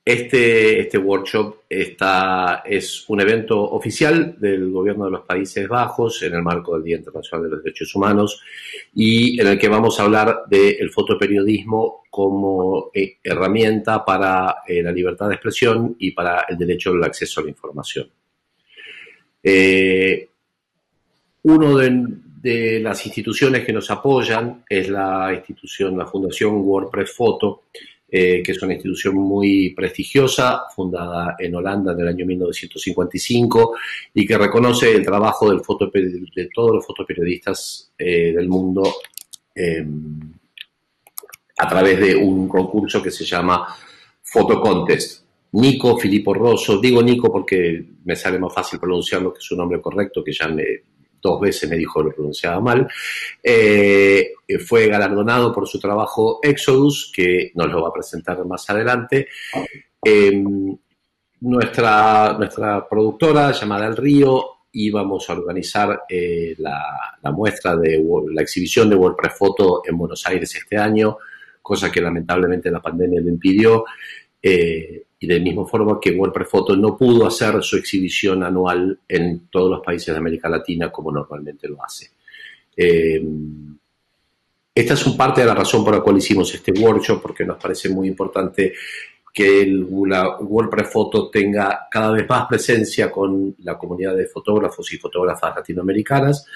Este workshop es un evento oficial del Gobierno de los Países Bajos en el marco del Día Internacional de los Derechos Humanos y en el que vamos a hablar del fotoperiodismo como herramienta para la libertad de expresión y para el derecho al acceso a la información. Uno de las instituciones que nos apoyan es la Fundación WordPress Photo, que es una institución muy prestigiosa, fundada en Holanda en el año 1955 y que reconoce el trabajo de todos los fotoperiodistas del mundo a través de un concurso que se llama Photo Contest. Nico Filippo Rosso, digo Nico porque me sale más fácil pronunciarlo que su nombre correcto, que ya dos veces me dijo que lo pronunciaba mal, fue galardonado por su trabajo Exodus, que nos lo va a presentar más adelante. Nuestra productora, llamada El Río, íbamos a organizar la muestra de la exhibición de WordPress Photo en Buenos Aires este año, cosa que lamentablemente la pandemia lo impidió. Y del mismo forma que WordPress Photo no pudo hacer su exhibición anual en todos los países de América Latina como normalmente lo hace. Esta es parte de la razón por la cual hicimos este workshop, porque nos parece muy importante que la WordPress Photo tenga cada vez más presencia con la comunidad de fotógrafos y fotógrafas latinoamericanas.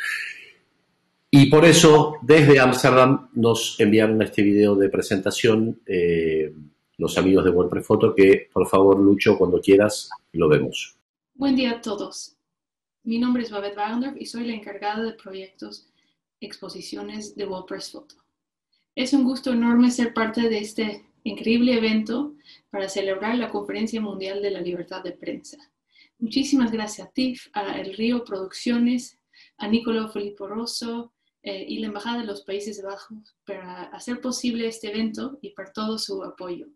Y por eso, desde Ámsterdam, nos enviaron este video de presentación los amigos de WordPress Photo, que por favor, Lucho, cuando quieras, lo vemos. Buen día a todos. Mi nombre es Babette Wagendorf y soy la encargada de proyectos exposiciones de WordPress Photo. Es un gusto enorme ser parte de este increíble evento para celebrar la Conferencia Mundial de la Libertad de Prensa. Muchísimas gracias a TIFF, a El Río Producciones, a Nicolò Filippo Rosso y la Embajada de los Países Bajos para hacer posible este evento y por todo su apoyo.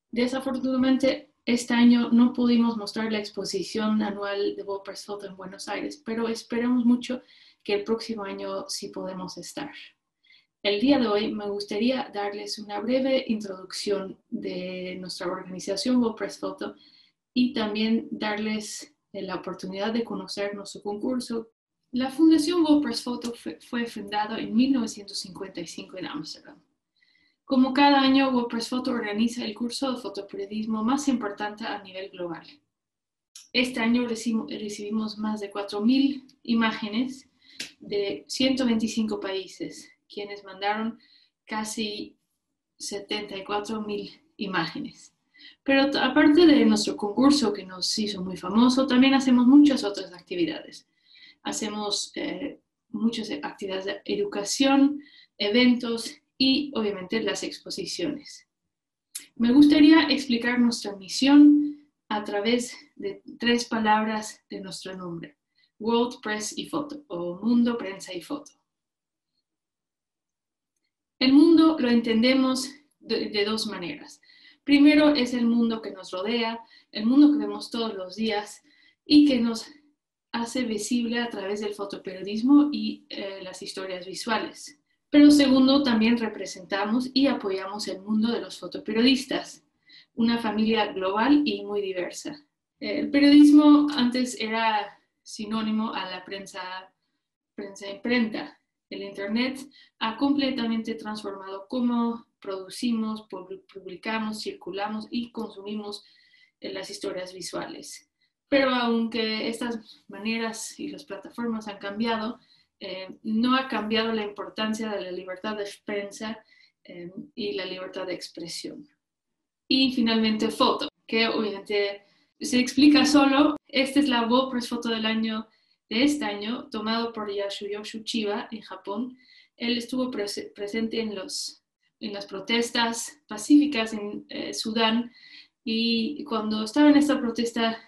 Desafortunadamente, este año no pudimos mostrar la exposición anual de WordPress Photo en Buenos Aires, pero esperamos mucho que el próximo año sí podemos estar. El día de hoy me gustaría darles una breve introducción de nuestra organización WordPress Photo y también darles la oportunidad de conocer nuestro concurso. La Fundación WordPress Photo fue fundada en 1955 en Ámsterdam. Como cada año, WordPress Photo organiza el curso de fotoperiodismo más importante a nivel global. Este año recibimos más de 4.000 imágenes de 125 países, quienes mandaron casi 74.000 imágenes. Pero aparte de nuestro concurso que nos hizo muy famoso, también hacemos muchas otras actividades. Hacemos muchas actividades de educación, eventos y obviamente las exposiciones. Me gustaría explicar nuestra misión a través de 3 palabras de nuestro nombre: World Press y Foto, o Mundo, Prensa y Foto. El mundo lo entendemos de 2 maneras. Primero es el mundo que nos rodea, el mundo que vemos todos los días y que nos hace visible a través del fotoperiodismo y las historias visuales. Pero segundo, también representamos y apoyamos el mundo de los fotoperiodistas, una familia global y muy diversa. El periodismo antes era sinónimo a la prensa imprenta. El Internet ha completamente transformado cómo producimos, publicamos, circulamos y consumimos las historias visuales. Pero aunque estas maneras y las plataformas han cambiado, no ha cambiado la importancia de la libertad de prensa y la libertad de expresión. Y finalmente, foto, que obviamente se explica solo. Esta es la WordPress Photo del año de este año, tomado por Yasuyoshu Chiba en Japón. Él estuvo presente en las protestas pacíficas en Sudán, y cuando estaba en esta protesta,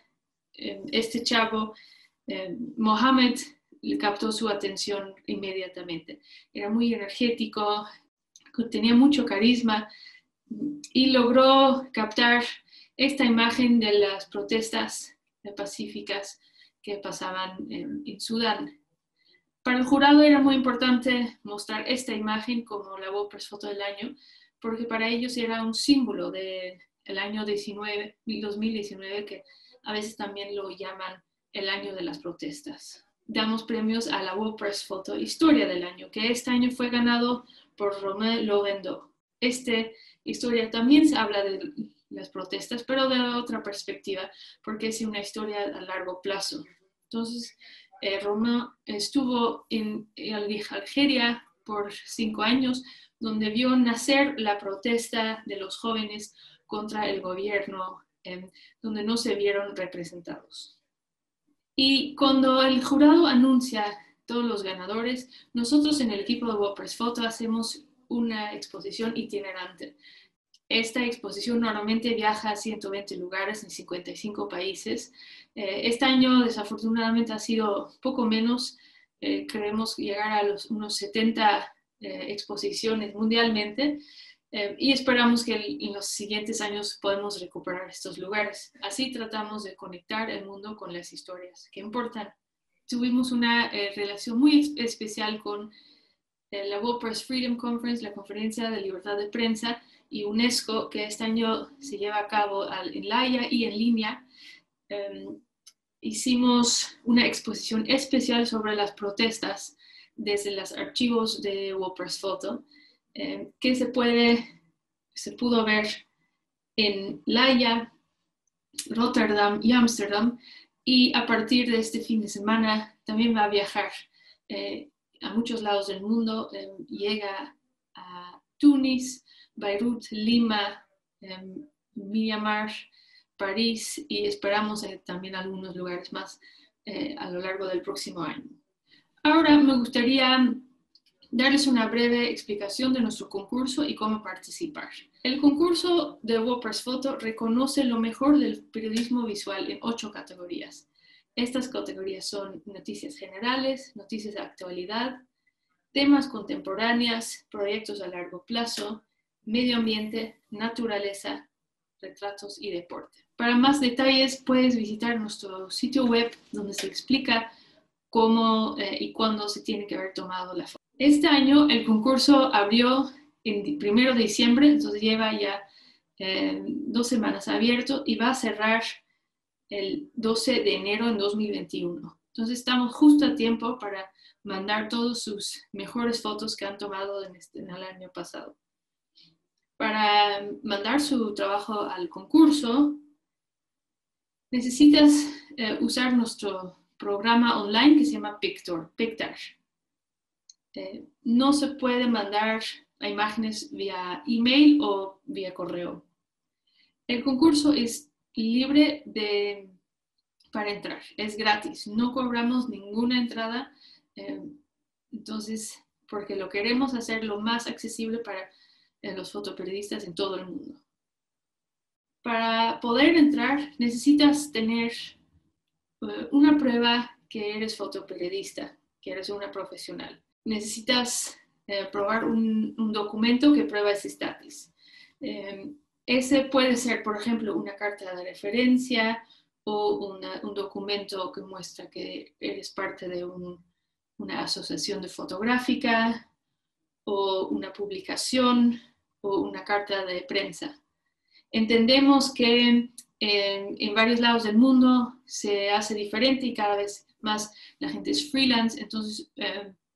este chavo, Mohammed, le captó su atención inmediatamente. Era muy energético, tenía mucho carisma y logró captar esta imagen de las protestas pacíficas que pasaban en Sudán. Para el jurado era muy importante mostrar esta imagen como la WordPress Photo del año, porque para ellos era un símbolo de el año 2019, que a veces también lo llaman el año de las protestas. Damos premios a la WordPress Photo Historia del Año, que este año fue ganado por Romain Laurendeau. Esta historia también se habla de las protestas, pero de otra perspectiva, porque es una historia a largo plazo. Entonces, Romain estuvo en Algeria por 5 años, donde vio nacer la protesta de los jóvenes contra el gobierno, donde no se vieron representados. Y cuando el jurado anuncia todos los ganadores, nosotros en el equipo de WordPress Photo hacemos una exposición itinerante. Esta exposición normalmente viaja a 120 lugares en 55 países. Este año, desafortunadamente, ha sido poco menos. Queremos llegar a unos 70 exposiciones mundialmente y esperamos que en los siguientes años podamos recuperar estos lugares. Así tratamos de conectar el mundo con las historias que importan. Tuvimos una relación muy especial con la WordPress Freedom Conference, la Conferencia de Libertad de Prensa, y UNESCO, que este año se lleva a cabo en La Haya y en línea. Hicimos una exposición especial sobre las protestas desde los archivos de WordPress Photo, que se pudo ver en La Haya, Rotterdam y Ámsterdam, y a partir de este fin de semana también va a viajar a muchos lados del mundo. Llega a Túnez, Beirut, Lima, Myanmar, París, y esperamos también algunos lugares más a lo largo del próximo año. Ahora me gustaría darles una breve explicación de nuestro concurso y cómo participar. El concurso de WordPress Photo reconoce lo mejor del periodismo visual en 8 categorías. Estas categorías son noticias generales, noticias de actualidad, temas contemporáneos, proyectos a largo plazo, medio ambiente, naturaleza, retratos y deporte. Para más detalles puedes visitar nuestro sitio web, donde se explica cómo y cuándo se tiene que haber tomado la foto. Este año el concurso abrió el 1 de diciembre, entonces lleva ya 2 semanas abierto y va a cerrar el 12 de enero en 2021. Entonces estamos justo a tiempo para mandar todas sus mejores fotos que han tomado en el año pasado. Para mandar su trabajo al concurso, necesitas usar nuestro programa online que se llama Pictar. No se puede mandar imágenes vía email o vía correo. El concurso es libre para entrar, es gratis, no cobramos ninguna entrada, entonces, porque lo queremos hacer lo más accesible para los fotoperiodistas en todo el mundo. Para poder entrar necesitas tener una prueba que eres fotoperiodista, que eres una profesional. Necesitas probar un documento que prueba ese estatus. Ese puede ser, por ejemplo, una carta de referencia o un documento que muestra que eres parte de una asociación de fotográfica, o una publicación, o una carta de prensa. Entendemos que en varios lados del mundo se hace diferente y cada vez más la gente es freelance, entonces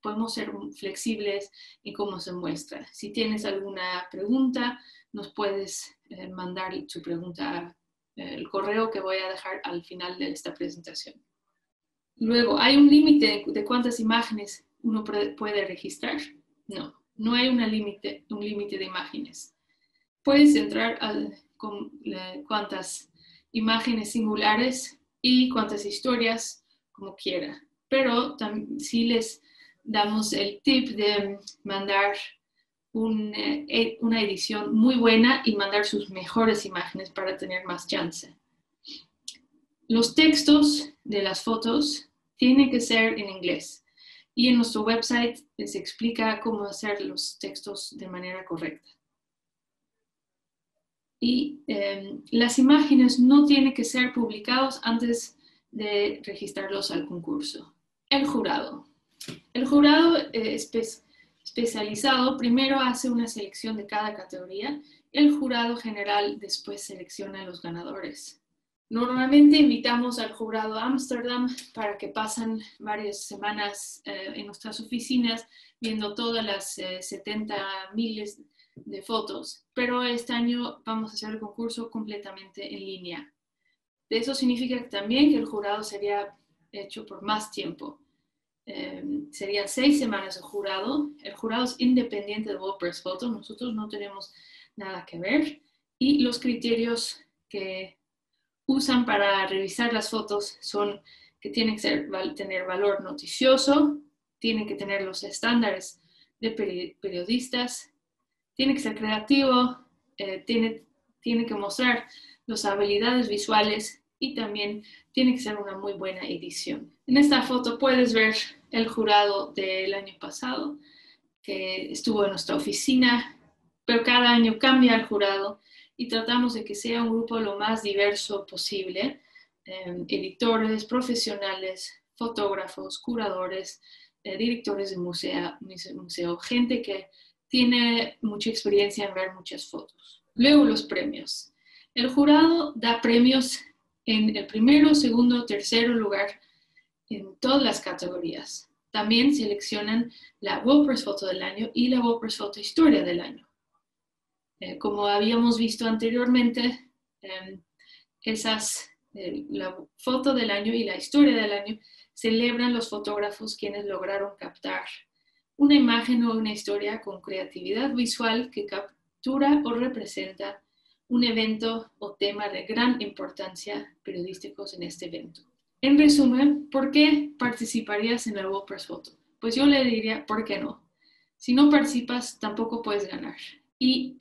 podemos ser flexibles en cómo se muestra. Si tienes alguna pregunta, nos puedes mandar tu pregunta al correo que voy a dejar al final de esta presentación. Luego, ¿hay un límite de cuántas imágenes uno puede registrar? No, no hay un límite de imágenes. Puedes entrar con cuantas imágenes singulares y cuantas historias como quiera, pero sí les damos el tip de mandar una edición muy buena y mandar sus mejores imágenes para tener más chance. Los textos de las fotos tienen que ser en inglés y en nuestro website les explica cómo hacer los textos de manera correcta. Y las imágenes no tienen que ser publicadas antes de registrarlos al concurso. El jurado. El jurado especializado primero hace una selección de cada categoría. El jurado general después selecciona a los ganadores. Normalmente invitamos al jurado a Ámsterdam para que pasen varias semanas en nuestras oficinas viendo todas las 70 miles de fotos, pero este año vamos a hacer el concurso completamente en línea. Eso significa también que el jurado sería hecho por más tiempo. Serían 6 semanas de jurado. El jurado es independiente de World Press Photo, nosotros no tenemos nada que ver, y los criterios que usan para revisar las fotos son que tienen que tener valor noticioso, tienen que tener los estándares de periodistas, tiene que ser creativo, tiene que mostrar las habilidades visuales y también tiene que ser una muy buena edición. En esta foto puedes ver el jurado del año pasado que estuvo en nuestra oficina, pero cada año cambia el jurado y tratamos de que sea un grupo lo más diverso posible, editores, profesionales, fotógrafos, curadores, directores de museo, gente que tiene mucha experiencia en ver muchas fotos. Luego los premios. El jurado da premios en el primero, segundo, tercero lugar en todas las categorías. También seleccionan la World Press Photo del año y la World Press Photo Historia del año. Como habíamos visto anteriormente, la foto del año y la historia del año celebran los fotógrafos quienes lograron captar una imagen o una historia con creatividad visual que captura o representa un evento o tema de gran importancia periodísticos en este evento. En resumen, ¿por qué participarías en la World Press Photo? Pues yo le diría, ¿por qué no? Si no participas, tampoco puedes ganar. Y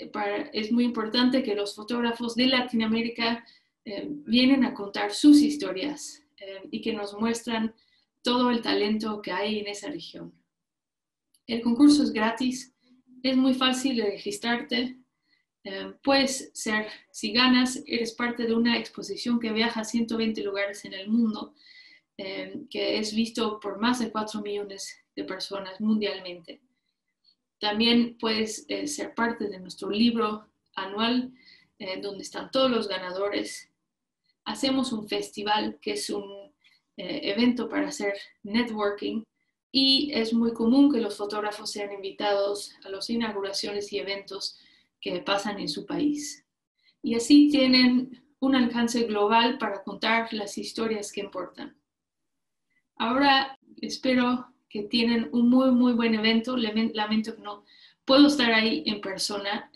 es muy importante que los fotógrafos de Latinoamérica vienen a contar sus historias y que nos muestran todo el talento que hay en esa región. El concurso es gratis, es muy fácil de registrarte. Puedes ser, si ganas, eres parte de una exposición que viaja a 120 lugares en el mundo, que es visto por más de 4 millones de personas mundialmente. También puedes ser parte de nuestro libro anual, donde están todos los ganadores. Hacemos un festival que es un evento para hacer networking y es muy común que los fotógrafos sean invitados a las inauguraciones y eventos que pasan en su país. Y así tienen un alcance global para contar las historias que importan. Ahora espero que tienen un muy, muy buen evento. Lamento que no puedo estar ahí en persona,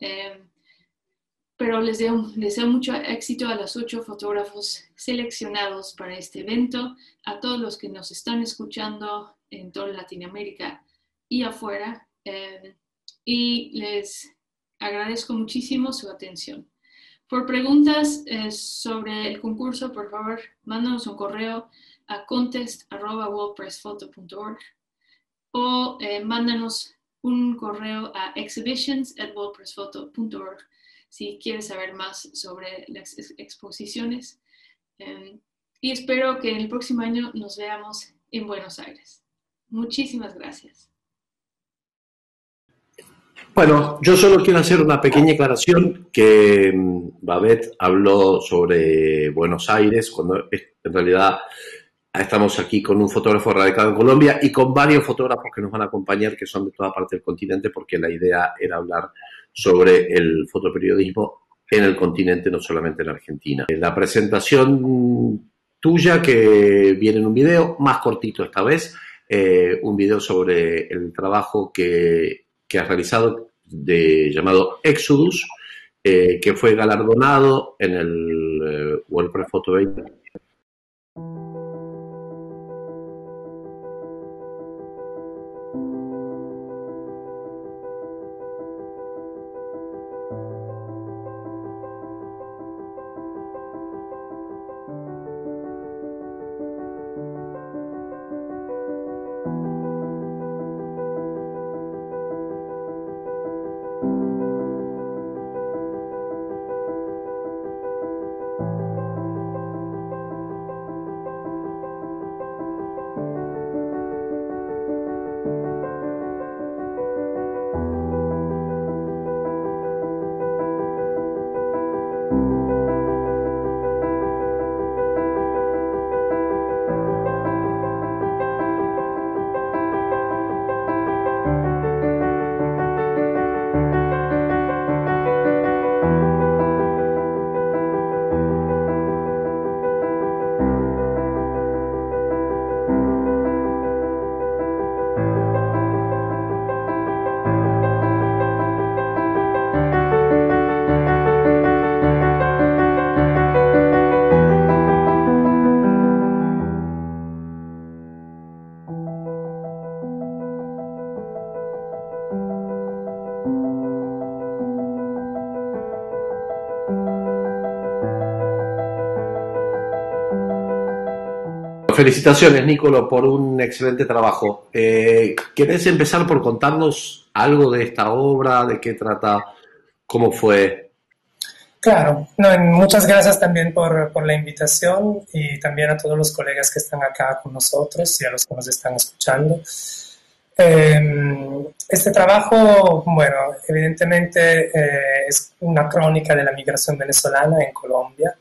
pero les deseo mucho éxito a los 8 fotógrafos seleccionados para este evento, a todos los que nos están escuchando en toda Latinoamérica y afuera, y les agradezco muchísimo su atención. Por preguntas sobre el concurso, por favor, mándanos un correo a contest@worldpressphoto.org o mándanos un correo a exhibitions@worldpressphoto.org si quieres saber más sobre las exposiciones. Y espero que el próximo año nos veamos en Buenos Aires. Muchísimas gracias. Bueno, yo solo quiero hacer una pequeña aclaración que Babette habló sobre Buenos Aires, cuando en realidad estamos aquí con un fotógrafo radicado en Colombia y con varios fotógrafos que nos van a acompañar, que son de toda parte del continente, porque la idea era hablar sobre el fotoperiodismo en el continente, no solamente en Argentina. La presentación tuya, que viene en un video, más cortito esta vez, un video sobre el trabajo que has realizado llamado Exodus, que fue galardonado en el World Press Photo 20. Felicitaciones, Nicolo, por un excelente trabajo. ¿Querés empezar por contarnos algo de esta obra, de qué trata, cómo fue? Claro, no, muchas gracias también por la invitación y también a todos los colegas que están acá con nosotros y a los que nos están escuchando. Este trabajo, bueno, evidentemente es una crónica de la migración venezolana en Colombia,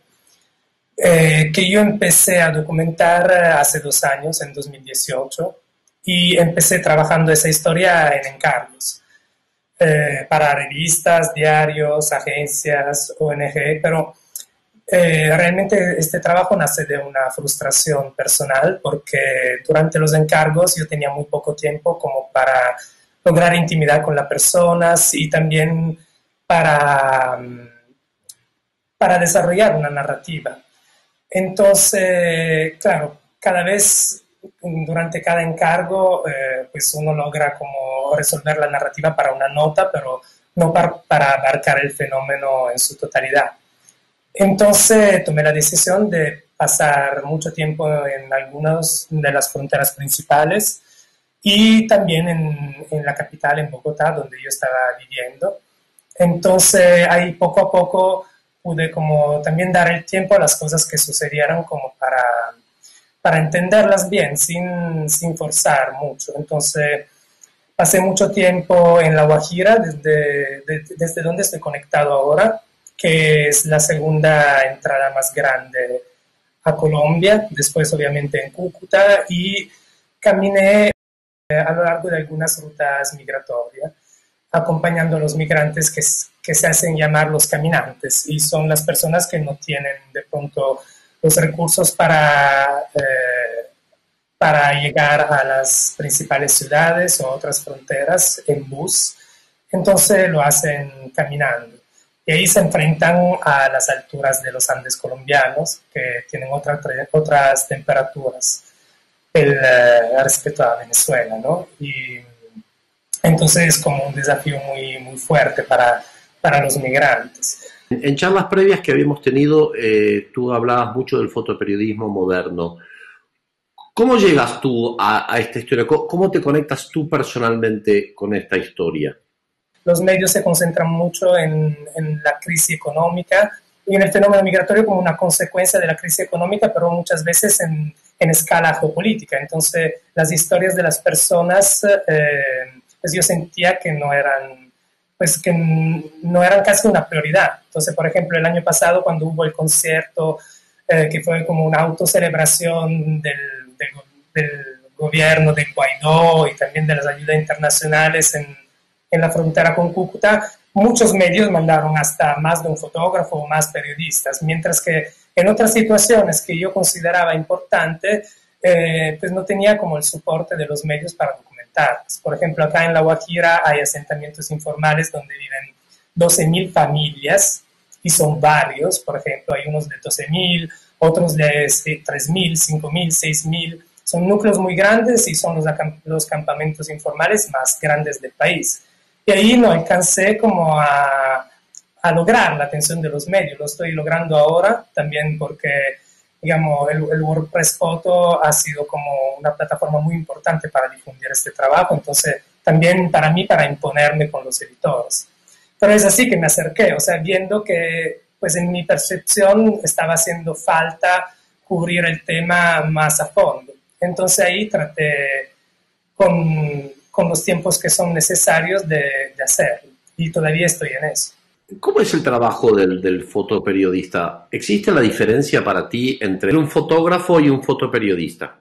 que yo empecé a documentar hace 2 años, en 2018, y empecé trabajando esa historia en encargos para revistas, diarios, agencias, ONG, pero realmente este trabajo nace de una frustración personal porque durante los encargos yo tenía muy poco tiempo como para lograr intimidad con las personas y también para, para desarrollar una narrativa. Entonces, claro, cada vez durante cada encargo, pues uno logra como resolver la narrativa para una nota, pero no para abarcar el fenómeno en su totalidad. Entonces tomé la decisión de pasar mucho tiempo en algunas de las fronteras principales y también en la capital, en Bogotá, donde yo estaba viviendo. Entonces ahí poco a poco pude como también dar el tiempo a las cosas que sucedieron como para entenderlas bien, sin forzar mucho. Entonces pasé mucho tiempo en La Guajira, desde donde estoy conectado ahora, que es la segunda entrada más grande a Colombia, después obviamente en Cúcuta, y caminé a lo largo de algunas rutas migratorias, acompañando a los migrantes que se hacen llamar los caminantes, y son las personas que no tienen de pronto los recursos para llegar a las principales ciudades o otras fronteras en bus, entonces lo hacen caminando. Y ahí se enfrentan a las alturas de los Andes colombianos, que tienen otras temperaturas respecto a Venezuela, ¿no? Y entonces es como un desafío muy, muy fuerte para los migrantes. En charlas previas que habíamos tenido, tú hablabas mucho del fotoperiodismo moderno. ¿Cómo llegas tú a esta historia? ¿Cómo te conectas tú personalmente con esta historia? Los medios se concentran mucho en la crisis económica y en el fenómeno migratorio como una consecuencia de la crisis económica, pero muchas veces en escala geopolítica. Entonces, las historias de las personas, pues yo sentía que no eran casi una prioridad. Entonces, por ejemplo, el año pasado, cuando hubo el concierto, que fue como una autocelebración del gobierno de Guaidó y también de las ayudas internacionales en la frontera con Cúcuta, muchos medios mandaron hasta más de un fotógrafo o más periodistas, mientras que en otras situaciones que yo consideraba importante, pues no tenía como el soporte de los medios para documentarlas. Por ejemplo, acá en La Guajira hay asentamientos informales donde viven 12.000 familias y son varios, por ejemplo, hay unos de 12.000, otros de 3.000, 5.000, 6.000, son núcleos muy grandes y son los campamentos informales más grandes del país. Y ahí no alcancé como a lograr la atención de los medios. Lo estoy logrando ahora también porque, digamos, el WordPress Photo ha sido como una plataforma muy importante para difundir este trabajo. Entonces, también para mí, para imponerme con los editores. Pero es así que me acerqué, o sea, viendo que, pues en mi percepción estaba haciendo falta cubrir el tema más a fondo. Entonces ahí traté con los tiempos que son necesarios de hacerlo. Y todavía estoy en eso. ¿Cómo es el trabajo del fotoperiodista? ¿Existe la diferencia para ti entre un fotógrafo y un fotoperiodista?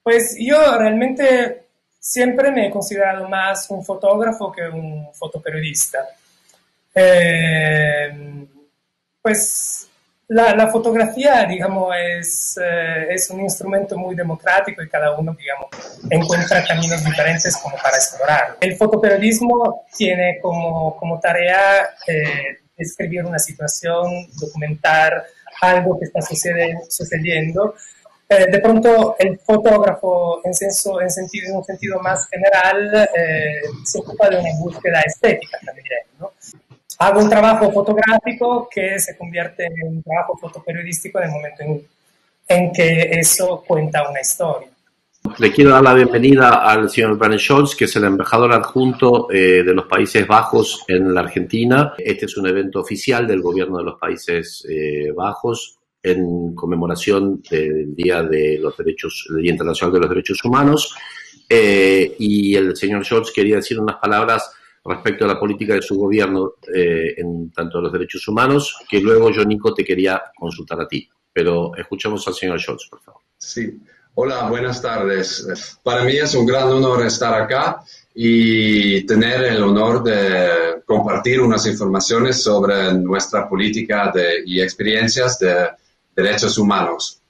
Pues yo realmente siempre me he considerado más un fotógrafo que un fotoperiodista. Pues la fotografía, digamos, es un instrumento muy democrático y cada uno, digamos, encuentra caminos diferentes como para explorarlo. El fotoperiodismo tiene como tarea describir una situación, documentar algo que está sucediendo. De pronto, el fotógrafo, en un sentido más general, se ocupa de una búsqueda estética también, ¿no? Hago un trabajo fotográfico que se convierte en un trabajo fotoperiodístico en el momento en que eso cuenta una historia. Le quiero dar la bienvenida al señor Bernd Scholz, que es el embajador adjunto de los Países Bajos en la Argentina. Este es un evento oficial del gobierno de los Países Bajos en conmemoración del Día del Día Internacional de los Derechos Humanos. Y el señor Scholz quería decir unas palabras respecto a la política de su gobierno en tanto de los derechos humanos, que luego yo, Nico, te quería consultar a ti. Pero escuchemos al señor Scholz, por favor. Sí. Hola, buenas tardes. Para mí es un gran honor estar acá y tener el honor de compartir unas informaciones sobre nuestra política y experiencias de derechos humanos.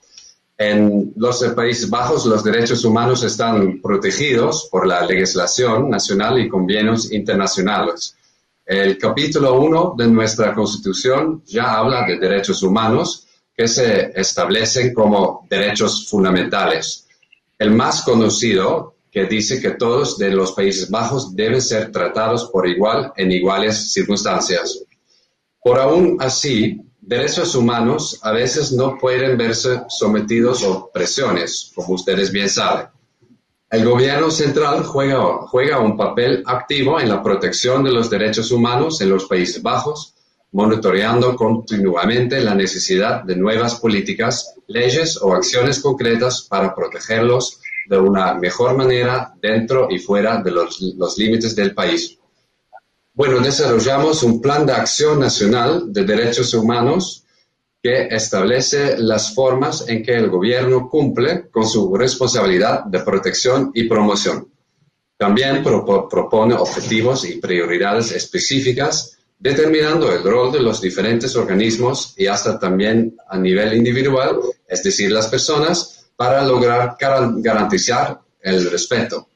En los Países Bajos, los derechos humanos están protegidos por la legislación nacional y convenios internacionales. El capítulo 1 de nuestra Constitución ya habla de derechos humanos que se establecen como derechos fundamentales. El más conocido, que dice que todos de los Países Bajos deben ser tratados por igual en iguales circunstancias. Por aún así, derechos humanos a veces no pueden verse sometidos a presiones, como ustedes bien saben. El gobierno central juega un papel activo en la protección de los derechos humanos en los Países Bajos, monitoreando continuamente la necesidad de nuevas políticas, leyes o acciones concretas para protegerlos de una mejor manera dentro y fuera de los límites del país. Bueno, desarrollamos un plan de acción nacional de derechos humanos que establece las formas en que el gobierno cumple con su responsabilidad de protección y promoción. También propone objetivos y prioridades específicas, determinando el rol de los diferentes organismos y hasta también a nivel individual, es decir, las personas, para lograr garantizar el respeto.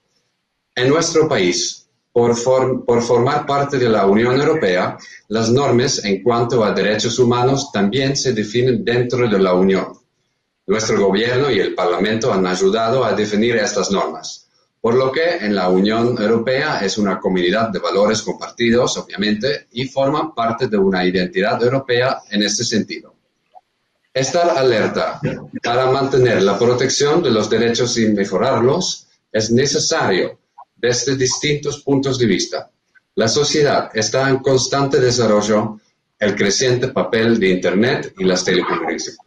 En nuestro país, por formar parte de la Unión Europea, las normas en cuanto a derechos humanos también se definen dentro de la Unión. Nuestro gobierno y el Parlamento han ayudado a definir estas normas, por lo que en la Unión Europea es una comunidad de valores compartidos, obviamente, y forman parte de una identidad europea en este sentido. Estar alerta para mantener la protección de los derechos y mejorarlos es necesario desde distintos puntos de vista. La sociedad está en constante desarrollo, el creciente papel de Internet y las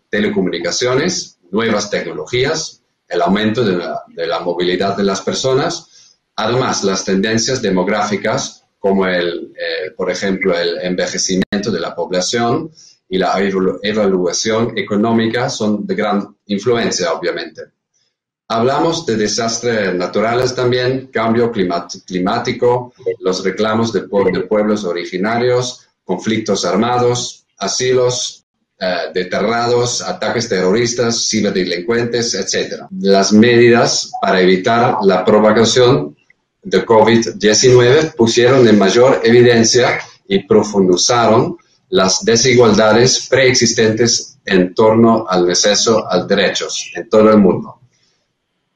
telecomunicaciones, nuevas tecnologías, el aumento de la movilidad de las personas, además las tendencias demográficas como por ejemplo, el envejecimiento de la población y la evaluación económica son de gran influencia, obviamente. Hablamos de desastres naturales también, cambio climático, los reclamos de pueblos originarios, conflictos armados, asilos deterrados, ataques terroristas, ciberdelincuentes, etc. Las medidas para evitar la propagación de COVID-19 pusieron en mayor evidencia y profundizaron las desigualdades preexistentes en torno al acceso a derechos en todo el mundo.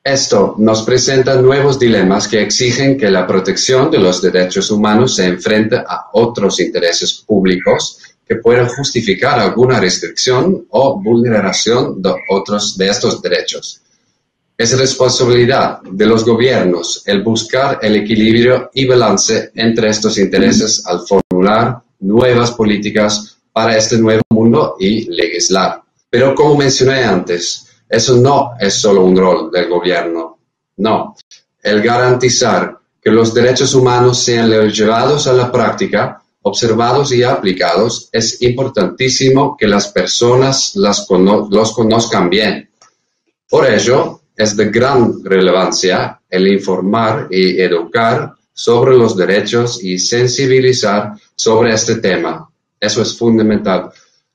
Esto nos presenta nuevos dilemas que exigen que la protección de los derechos humanos se enfrente a otros intereses públicos que puedan justificar alguna restricción o vulneración de estos derechos. Es responsabilidad de los gobiernos el buscar el equilibrio y balance entre estos intereses al formular nuevas políticas para este nuevo mundo y legislar. Pero como mencioné antes, eso no es solo un rol del gobierno. No, el garantizar que los derechos humanos sean llevados a la práctica, observados y aplicados, es importantísimo que las personas los conozcan bien. Por ello, es de gran relevancia el informar y educar sobre los derechos y sensibilizar sobre este tema. Eso es fundamental.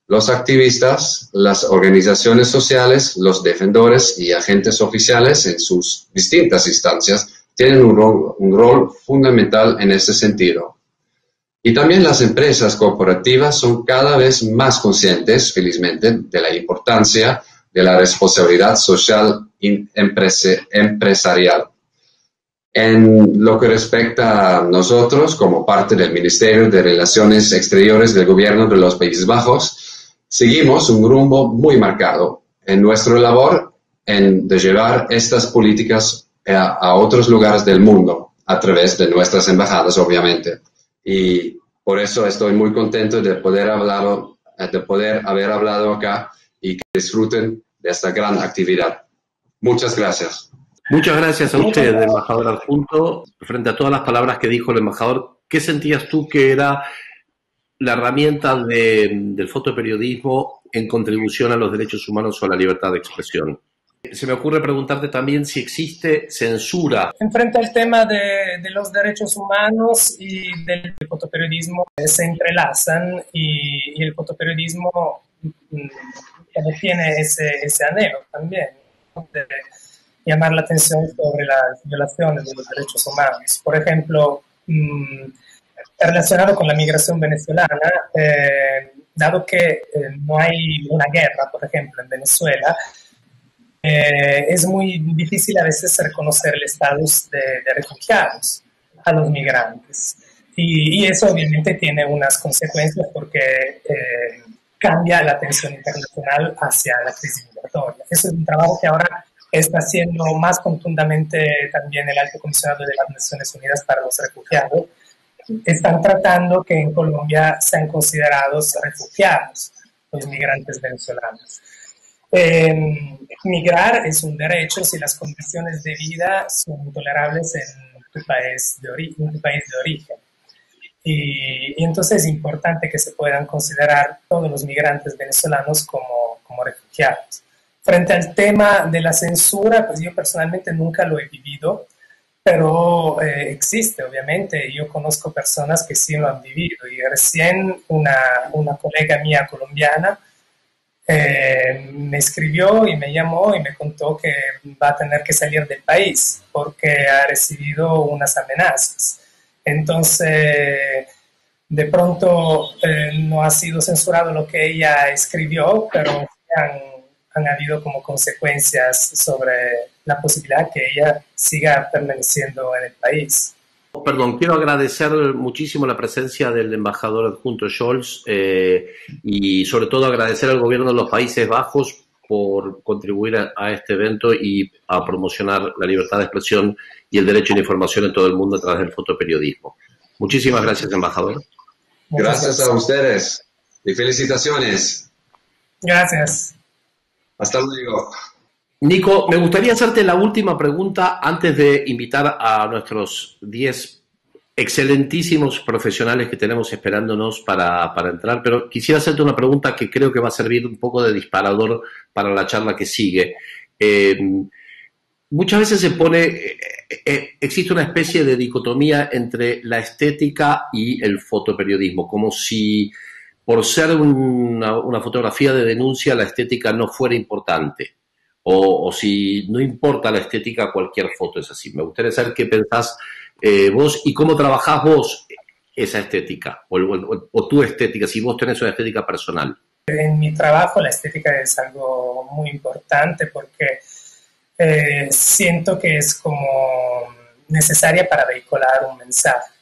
Los activistas, las organizaciones sociales, los defensores y agentes oficiales en sus distintas instancias tienen un rol fundamental en este sentido. Y también las empresas corporativas son cada vez más conscientes, felizmente, de la importancia de la responsabilidad social empresarial. En lo que respecta a nosotros, como parte del Ministerio de Relaciones Exteriores del Gobierno de los Países Bajos, seguimos un rumbo muy marcado en nuestra labor de llevar estas políticas a otros lugares del mundo a través de nuestras embajadas, obviamente. Y por eso estoy muy contento de poder haber hablado acá y que disfruten de esta gran actividad. Muchas gracias. Muchas gracias a usted, embajador adjunto. Frente a todas las palabras que dijo el embajador, ¿qué sentías tú que era la herramienta del fotoperiodismo en contribución a los derechos humanos o a la libertad de expresión? Se me ocurre preguntarte también si existe censura. En frente al tema de los derechos humanos y del fotoperiodismo se entrelazan y el fotoperiodismo tiene ese anhelo también de llamar la atención sobre las violaciones de los derechos humanos. Por ejemplo, relacionado con la migración venezolana, dado que no hay una guerra, por ejemplo, en Venezuela, es muy difícil a veces reconocer el estatus de refugiados a los migrantes. Y eso obviamente tiene unas consecuencias porque cambia la atención internacional hacia la crisis migratoria. Eso es un trabajo que ahora está haciendo más contundentemente también el Alto Comisionado de las Naciones Unidas para los Refugiados. Están tratando que en Colombia sean considerados refugiados los migrantes venezolanos. Migrar es un derecho si las condiciones de vida son intolerables en tu país de origen. Y entonces es importante que se puedan considerar todos los migrantes venezolanos como refugiados. Frente al tema de la censura, pues yo personalmente nunca lo he vivido, pero existe, obviamente. Yo conozco personas que sí lo han vivido. Y recién una colega mía colombiana me escribió y me llamó y me contó que va a tener que salir del país porque ha recibido unas amenazas. Entonces, de pronto no ha sido censurado lo que ella escribió, pero han habido como consecuencias sobre la posibilidad que ella siga permaneciendo en el país. Perdón, quiero agradecer muchísimo la presencia del embajador adjunto Scholz y sobre todo agradecer al gobierno de los Países Bajos por contribuir a este evento y a promocionar la libertad de expresión y el derecho a la información en todo el mundo a través del fotoperiodismo. Muchísimas gracias, embajador. Gracias a ustedes y felicitaciones. Gracias. Hasta luego. Nico, me gustaría hacerte la última pregunta antes de invitar a nuestros 10 excelentísimos profesionales que tenemos esperándonos para entrar, pero quisiera hacerte una pregunta que creo que va a servir un poco de disparador para la charla que sigue. Muchas veces existe una especie de dicotomía entre la estética y el fotoperiodismo, como si por ser una fotografía de denuncia la estética no fuera importante. O si no importa la estética, cualquier foto es así. Me gustaría saber qué pensás vos y cómo trabajás vos esa estética o tu estética, si vos tenés una estética personal. En mi trabajo la estética es algo muy importante porque siento que es como necesaria para vehicular un mensaje.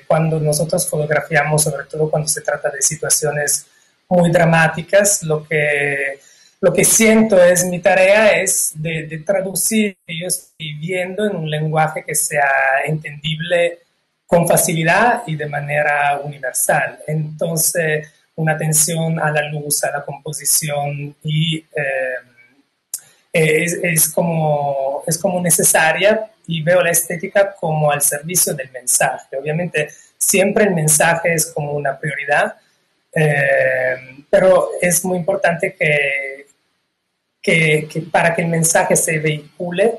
Cuando nosotros fotografiamos, sobre todo cuando se trata de situaciones muy dramáticas, lo que siento es mi tarea es de traducir lo que yo estoy viendo en un lenguaje que sea entendible con facilidad y de manera universal. Entonces, una atención a la luz, a la composición y es como necesaria y veo la estética como al servicio del mensaje. Obviamente, siempre el mensaje es como una prioridad, pero es muy importante que para que el mensaje se vehicule,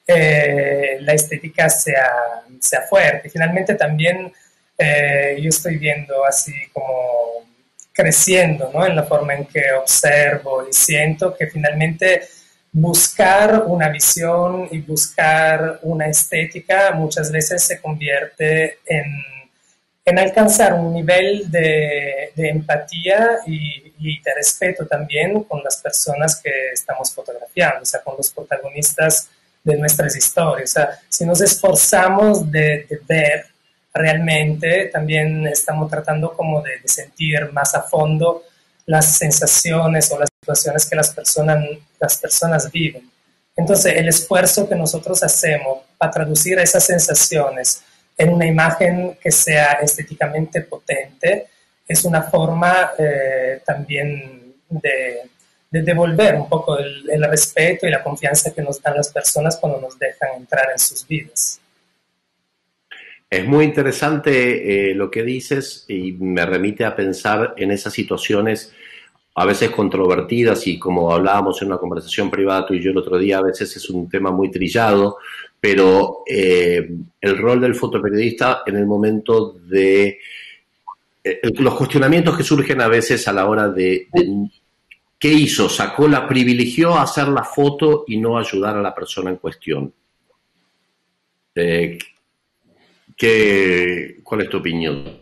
la estética sea fuerte. Finalmente también yo estoy viendo así como creciendo, ¿no? En la forma en que observo y siento que finalmente buscar una visión y buscar una estética muchas veces se convierte en alcanzar un nivel de empatía y de respeto también con las personas que estamos fotografiando, o sea, con los protagonistas de nuestras historias. O sea, si nos esforzamos de ver realmente, también estamos tratando como de sentir más a fondo las sensaciones o las situaciones que las personas viven. Entonces, el esfuerzo que nosotros hacemos para traducir esas sensaciones en una imagen que sea estéticamente potente es una forma también de devolver un poco el respeto y la confianza que nos dan las personas cuando nos dejan entrar en sus vidas. Es muy interesante lo que dices y me remite a pensar en esas situaciones a veces controvertidas y como hablábamos en una conversación privada tú y yo el otro día, a veces es un tema muy trillado, pero el rol del fotoperiodista en el momento de los cuestionamientos que surgen a veces a la hora de ¿qué hizo? Privilegió hacer la foto y no ayudar a la persona en cuestión. ¿Cuál es tu opinión?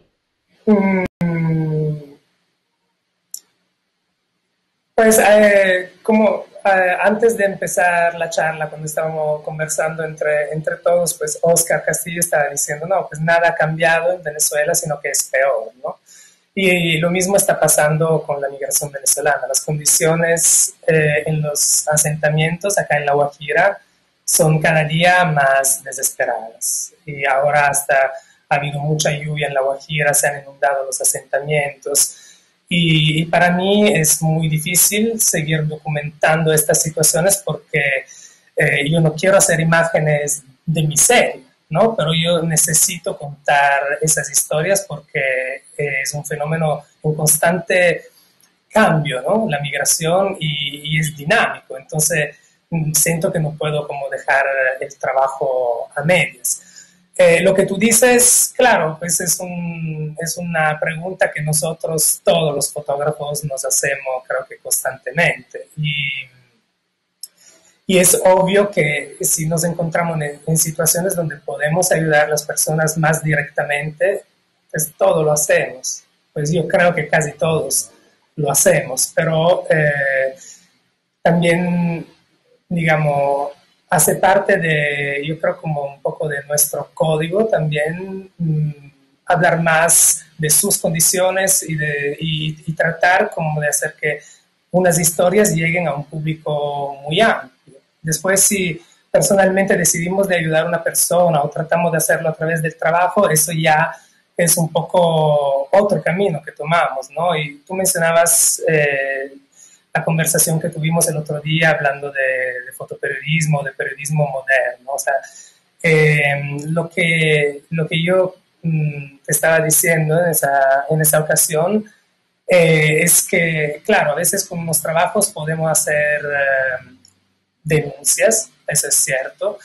Pues antes de empezar la charla, cuando estábamos conversando entre todos, pues Oscar Castillo estaba diciendo, no, pues nada ha cambiado en Venezuela, sino que es peor, ¿no? Y lo mismo está pasando con la migración venezolana. Las condiciones en los asentamientos acá en La Guajira son cada día más desesperadas. Y ahora hasta ha habido mucha lluvia en La Guajira, se han inundado los asentamientos. Y para mí es muy difícil seguir documentando estas situaciones porque yo no quiero hacer imágenes de miseria, ¿no? Pero yo necesito contar esas historias porque es un fenómeno en constante cambio, ¿no? La migración y es dinámico. Entonces siento que no puedo como dejar el trabajo a medias. Lo que tú dices, claro, pues es una pregunta que nosotros, todos los fotógrafos, nos hacemos, creo que constantemente. Y es obvio que si nos encontramos en situaciones donde podemos ayudar a las personas más directamente, pues todo lo hacemos. Pues yo creo que casi todos lo hacemos, pero también, digamos, hace parte de, yo creo, como un poco de nuestro código también hablar más de sus condiciones y tratar como de hacer que unas historias lleguen a un público muy amplio. Después, si personalmente decidimos de ayudar a una persona o tratamos de hacerlo a través del trabajo, eso ya es un poco otro camino que tomamos, ¿no? Y tú mencionabas la conversación que tuvimos el otro día hablando de fotoperiodismo, de periodismo moderno. O sea, lo que yo te estaba diciendo en esa ocasión es que, claro, a veces con los trabajos podemos hacer denuncias, eso es cierto.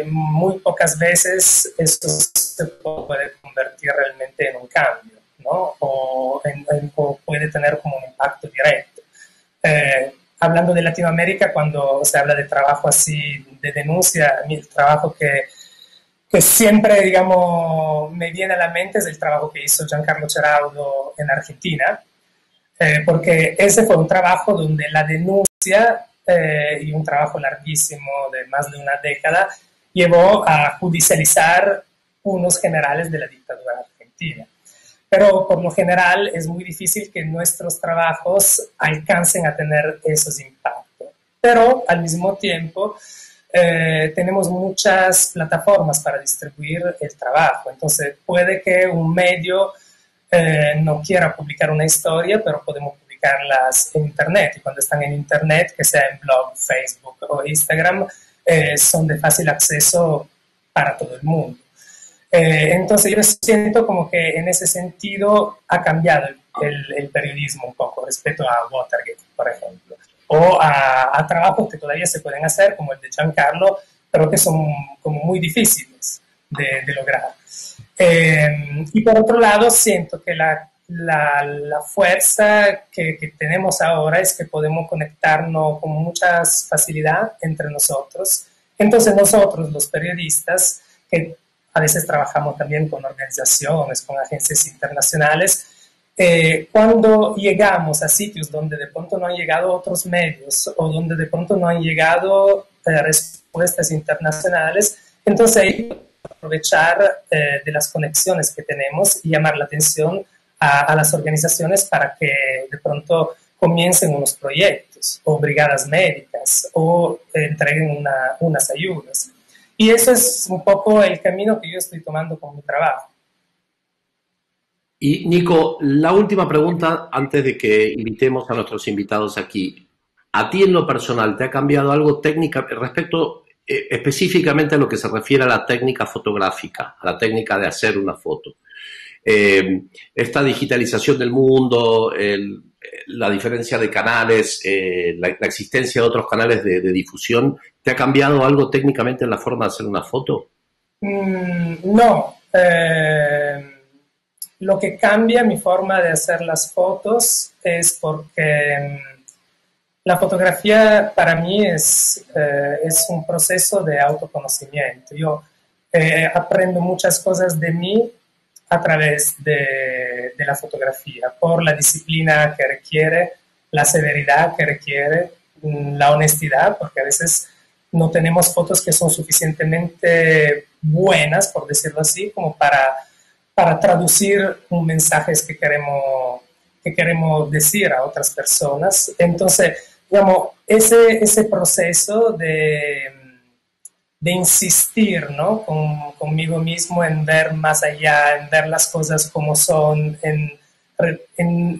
Muy pocas veces eso se puede convertir realmente en un cambio, ¿no? O puede tener como un impacto directo. Hablando de Latinoamérica, cuando se habla de trabajo así, de denuncia, a mí el trabajo que siempre, digamos, me viene a la mente es el trabajo que hizo Giancarlo Ceraudo en Argentina, porque ese fue un trabajo donde la denuncia, y un trabajo larguísimo de más de una década, llevó a judicializar unos generales de la dictadura argentina. Pero por lo general es muy difícil que nuestros trabajos alcancen a tener esos impactos. Pero al mismo tiempo tenemos muchas plataformas para distribuir el trabajo. Entonces puede que un medio no quiera publicar una historia, pero podemos publicarlas en Internet. Y cuando están en Internet, que sea en blog, Facebook o Instagram, son de fácil acceso para todo el mundo. Entonces yo siento como que en ese sentido ha cambiado el periodismo un poco respecto a Watergate, por ejemplo, o a trabajos que todavía se pueden hacer, como el de Giancarlo, pero que son como muy difíciles de lograr. Y por otro lado, siento que la fuerza que tenemos ahora es que podemos conectarnos con mucha facilidad entre nosotros. Entonces nosotros, los periodistas, que a veces trabajamos también con organizaciones, con agencias internacionales. Cuando llegamos a sitios donde de pronto no han llegado otros medios o donde de pronto no han llegado respuestas internacionales, entonces hay que aprovechar de las conexiones que tenemos y llamar la atención a las organizaciones para que de pronto comiencen unos proyectos o brigadas médicas o entreguen unas ayudas. Y eso es un poco el camino que yo estoy tomando con mi trabajo. Y Nico, la última pregunta antes de que invitemos a nuestros invitados aquí. ¿A ti en lo personal te ha cambiado algo técnica respecto específicamente a lo que se refiere a la técnica fotográfica, a la técnica de hacer una foto? Esta digitalización del mundo, la diferencia de canales, la existencia de otros canales de difusión, ¿te ha cambiado algo técnicamente en la forma de hacer una foto? No. Lo que cambia mi forma de hacer las fotos es porque la fotografía para mí es un proceso de autoconocimiento. Yo aprendo muchas cosas de mí a través de la fotografía, por la disciplina que requiere, la severidad que requiere, la honestidad, porque a veces no tenemos fotos que son suficientemente buenas, por decirlo así, como para traducir un mensaje que queremos decir a otras personas. Entonces, digamos, ese proceso de insistir, ¿no? Conmigo mismo en ver más allá, en ver las cosas como son, en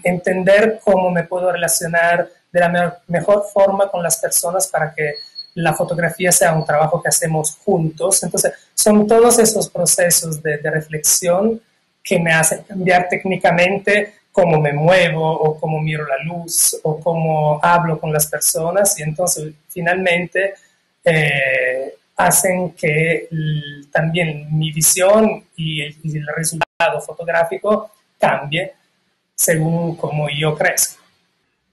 entender cómo me puedo relacionar de la mejor forma con las personas para que la fotografía sea un trabajo que hacemos juntos. Entonces, son todos esos procesos de reflexión que me hacen cambiar técnicamente cómo me muevo o cómo miro la luz o cómo hablo con las personas, y entonces finalmente hacen que también mi visión y el resultado fotográfico cambie según cómo yo crezco.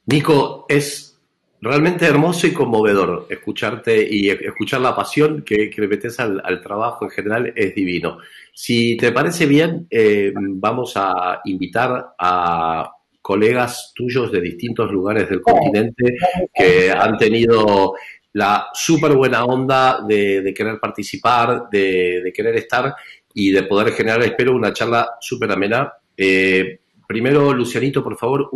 Nico, es realmente hermoso y conmovedor escucharte y escuchar la pasión que le metes al trabajo en general, es divino. Si te parece bien, vamos a invitar a colegas tuyos de distintos lugares del continente que han tenido la súper buena onda de querer participar, de querer estar y de poder generar, espero, una charla súper amena. Primero, Lucianito, por favor,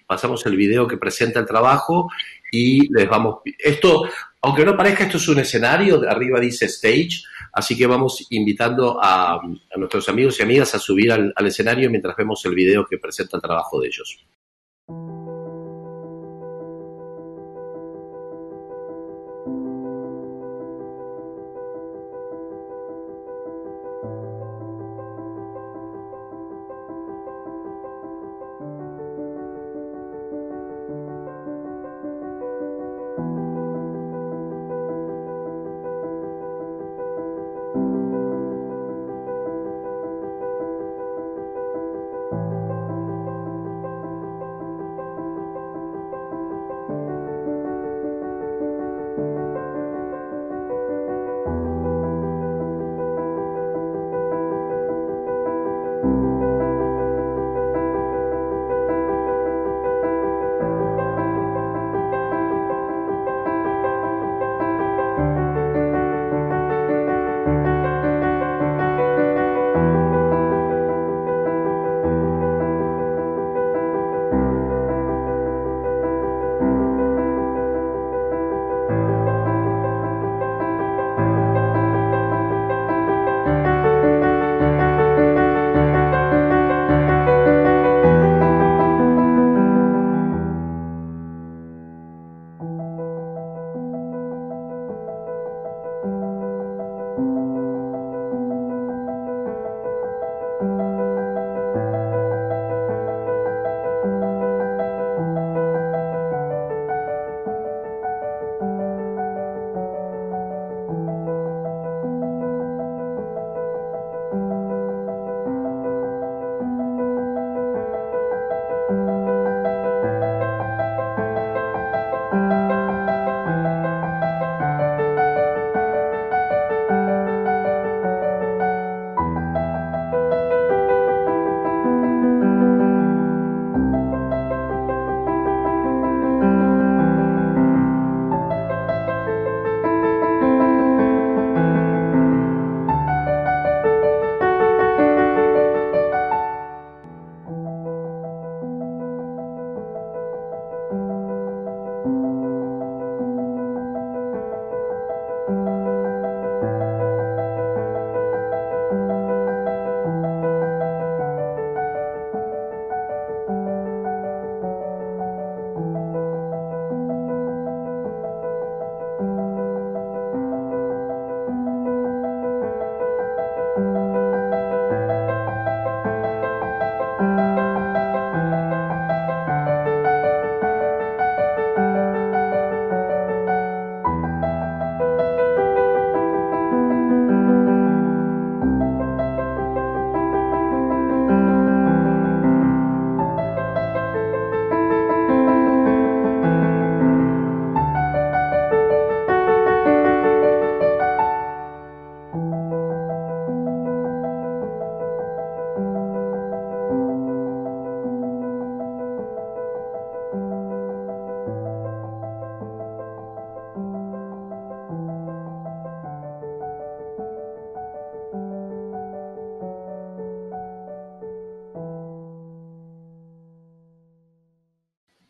pasamos el video que presenta el trabajo y les vamos... Esto, aunque no parezca, esto es un escenario, de arriba dice stage, así que vamos invitando a nuestros amigos y amigas a subir al escenario mientras vemos el video que presenta el trabajo de ellos.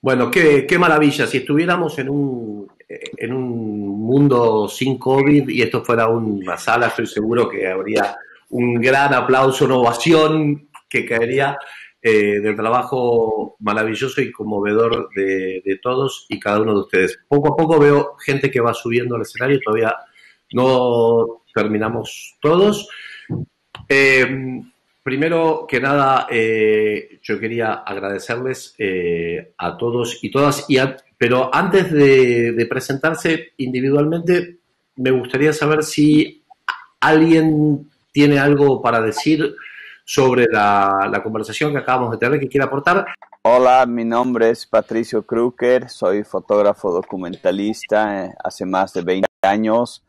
Bueno, qué maravilla. Si estuviéramos en un mundo sin COVID y esto fuera una sala, estoy seguro que habría un gran aplauso, una ovación que caería del trabajo maravilloso y conmovedor de todos y cada uno de ustedes. Poco a poco veo gente que va subiendo al escenario, todavía no terminamos todos. Primero que nada, yo quería agradecerles a todos y todas, pero antes de presentarse individualmente, me gustaría saber si alguien tiene algo para decir sobre la conversación que acabamos de tener que quiera aportar. Hola, mi nombre es Patricio Kruker, soy fotógrafo documentalista hace más de 20 años.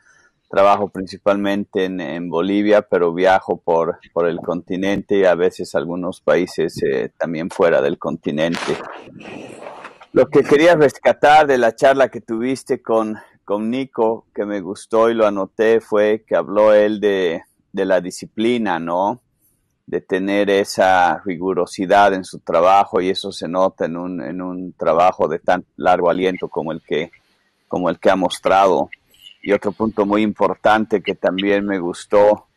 Trabajo principalmente en Bolivia, pero viajo por el continente y a veces algunos países también fuera del continente. Lo que quería rescatar de la charla que tuviste con Nico, que me gustó y lo anoté, fue que habló él de la disciplina, ¿no? De tener esa rigurosidad en su trabajo, y eso se nota en un trabajo de tan largo aliento como el que ha mostrado. Y otro punto muy importante que también me gustó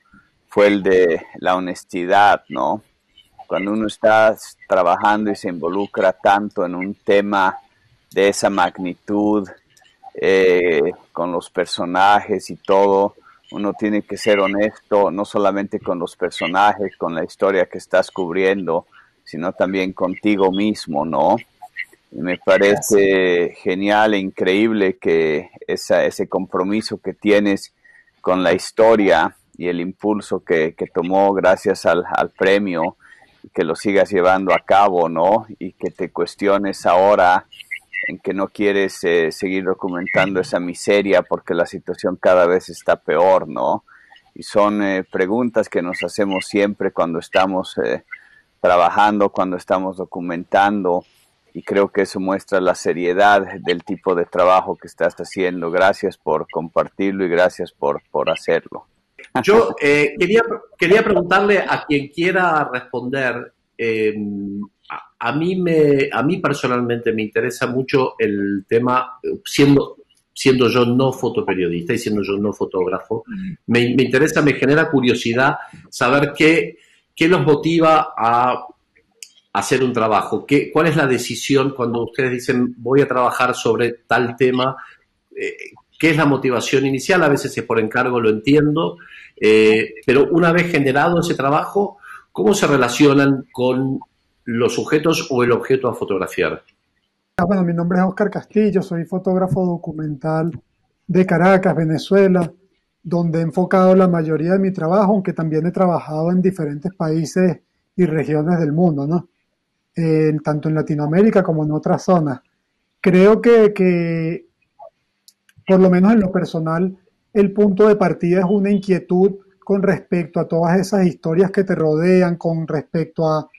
fue el de la honestidad, ¿no? Cuando uno está trabajando y se involucra tanto en un tema de esa magnitud, con los personajes y todo, uno tiene que ser honesto, no solamente con los personajes, con la historia que estás cubriendo, sino también contigo mismo, ¿no? Y me parece genial e increíble que ese compromiso que tienes con la historia y el impulso que tomó gracias al premio, que lo sigas llevando a cabo, ¿no? Y que te cuestiones ahora en que no quieres seguir documentando esa miseria porque la situación cada vez está peor, ¿no? Y son preguntas que nos hacemos siempre cuando estamos trabajando, cuando estamos documentando, y creo que eso muestra la seriedad del tipo de trabajo que estás haciendo. Gracias por compartirlo y gracias por hacerlo. Yo quería preguntarle a quien quiera responder. A mí personalmente me interesa mucho el tema, siendo yo no fotoperiodista y siendo yo no fotógrafo, me interesa, me genera curiosidad saber qué los motiva a hacer un trabajo. ¿Cuál es la decisión cuando ustedes dicen voy a trabajar sobre tal tema? ¿Qué es la motivación inicial? A veces es por encargo, lo entiendo, pero una vez generado ese trabajo, ¿cómo se relacionan con los sujetos o el objeto a fotografiar? Bueno, mi nombre es Oscar Castillo, soy fotógrafo documental de Caracas, Venezuela, donde he enfocado la mayoría de mi trabajo, aunque también he trabajado en diferentes países y regiones del mundo, ¿no? Tanto en Latinoamérica como en otras zonas. Creo que, por lo menos en lo personal, el punto de partida es una inquietud con respecto a todas esas historias que te rodean, con respecto a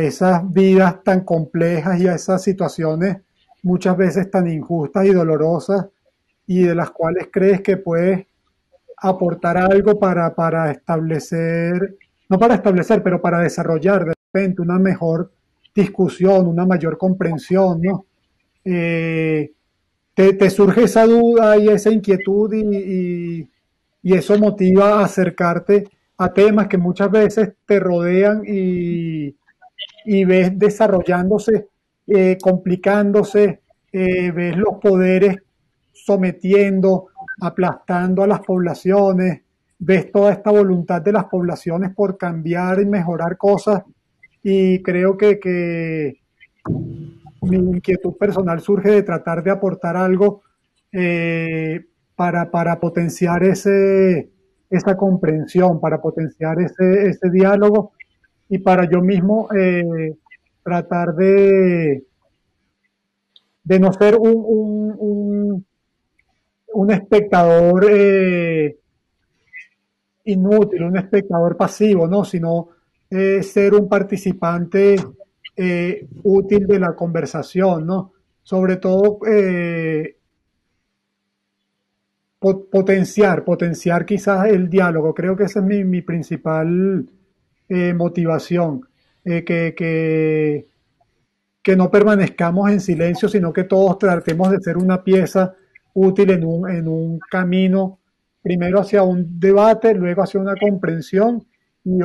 esas vidas tan complejas y a esas situaciones muchas veces tan injustas y dolorosas, y de las cuales crees que puedes aportar algo para establecer, no para establecer, pero para desarrollar de repente una mejor discusión, una mayor comprensión, ¿no? Te surge esa duda y esa inquietud y eso motiva a acercarte a temas que muchas veces te rodean y ves desarrollándose, complicándose, ves los poderes sometiendo, aplastando a las poblaciones, ves toda esta voluntad de las poblaciones por cambiar y mejorar cosas, y creo que mi inquietud personal surge de tratar de aportar algo para potenciar esa comprensión, para potenciar ese diálogo, y para yo mismo tratar de no ser un espectador inútil, un espectador pasivo, ¿no? Sino ser un participante útil de la conversación, ¿no? Sobre todo potenciar quizás el diálogo. Creo que esa es mi principal motivación, que que no permanezcamos en silencio, sino que todos tratemos de ser una pieza útil en un camino, primero hacia un debate, luego hacia una comprensión y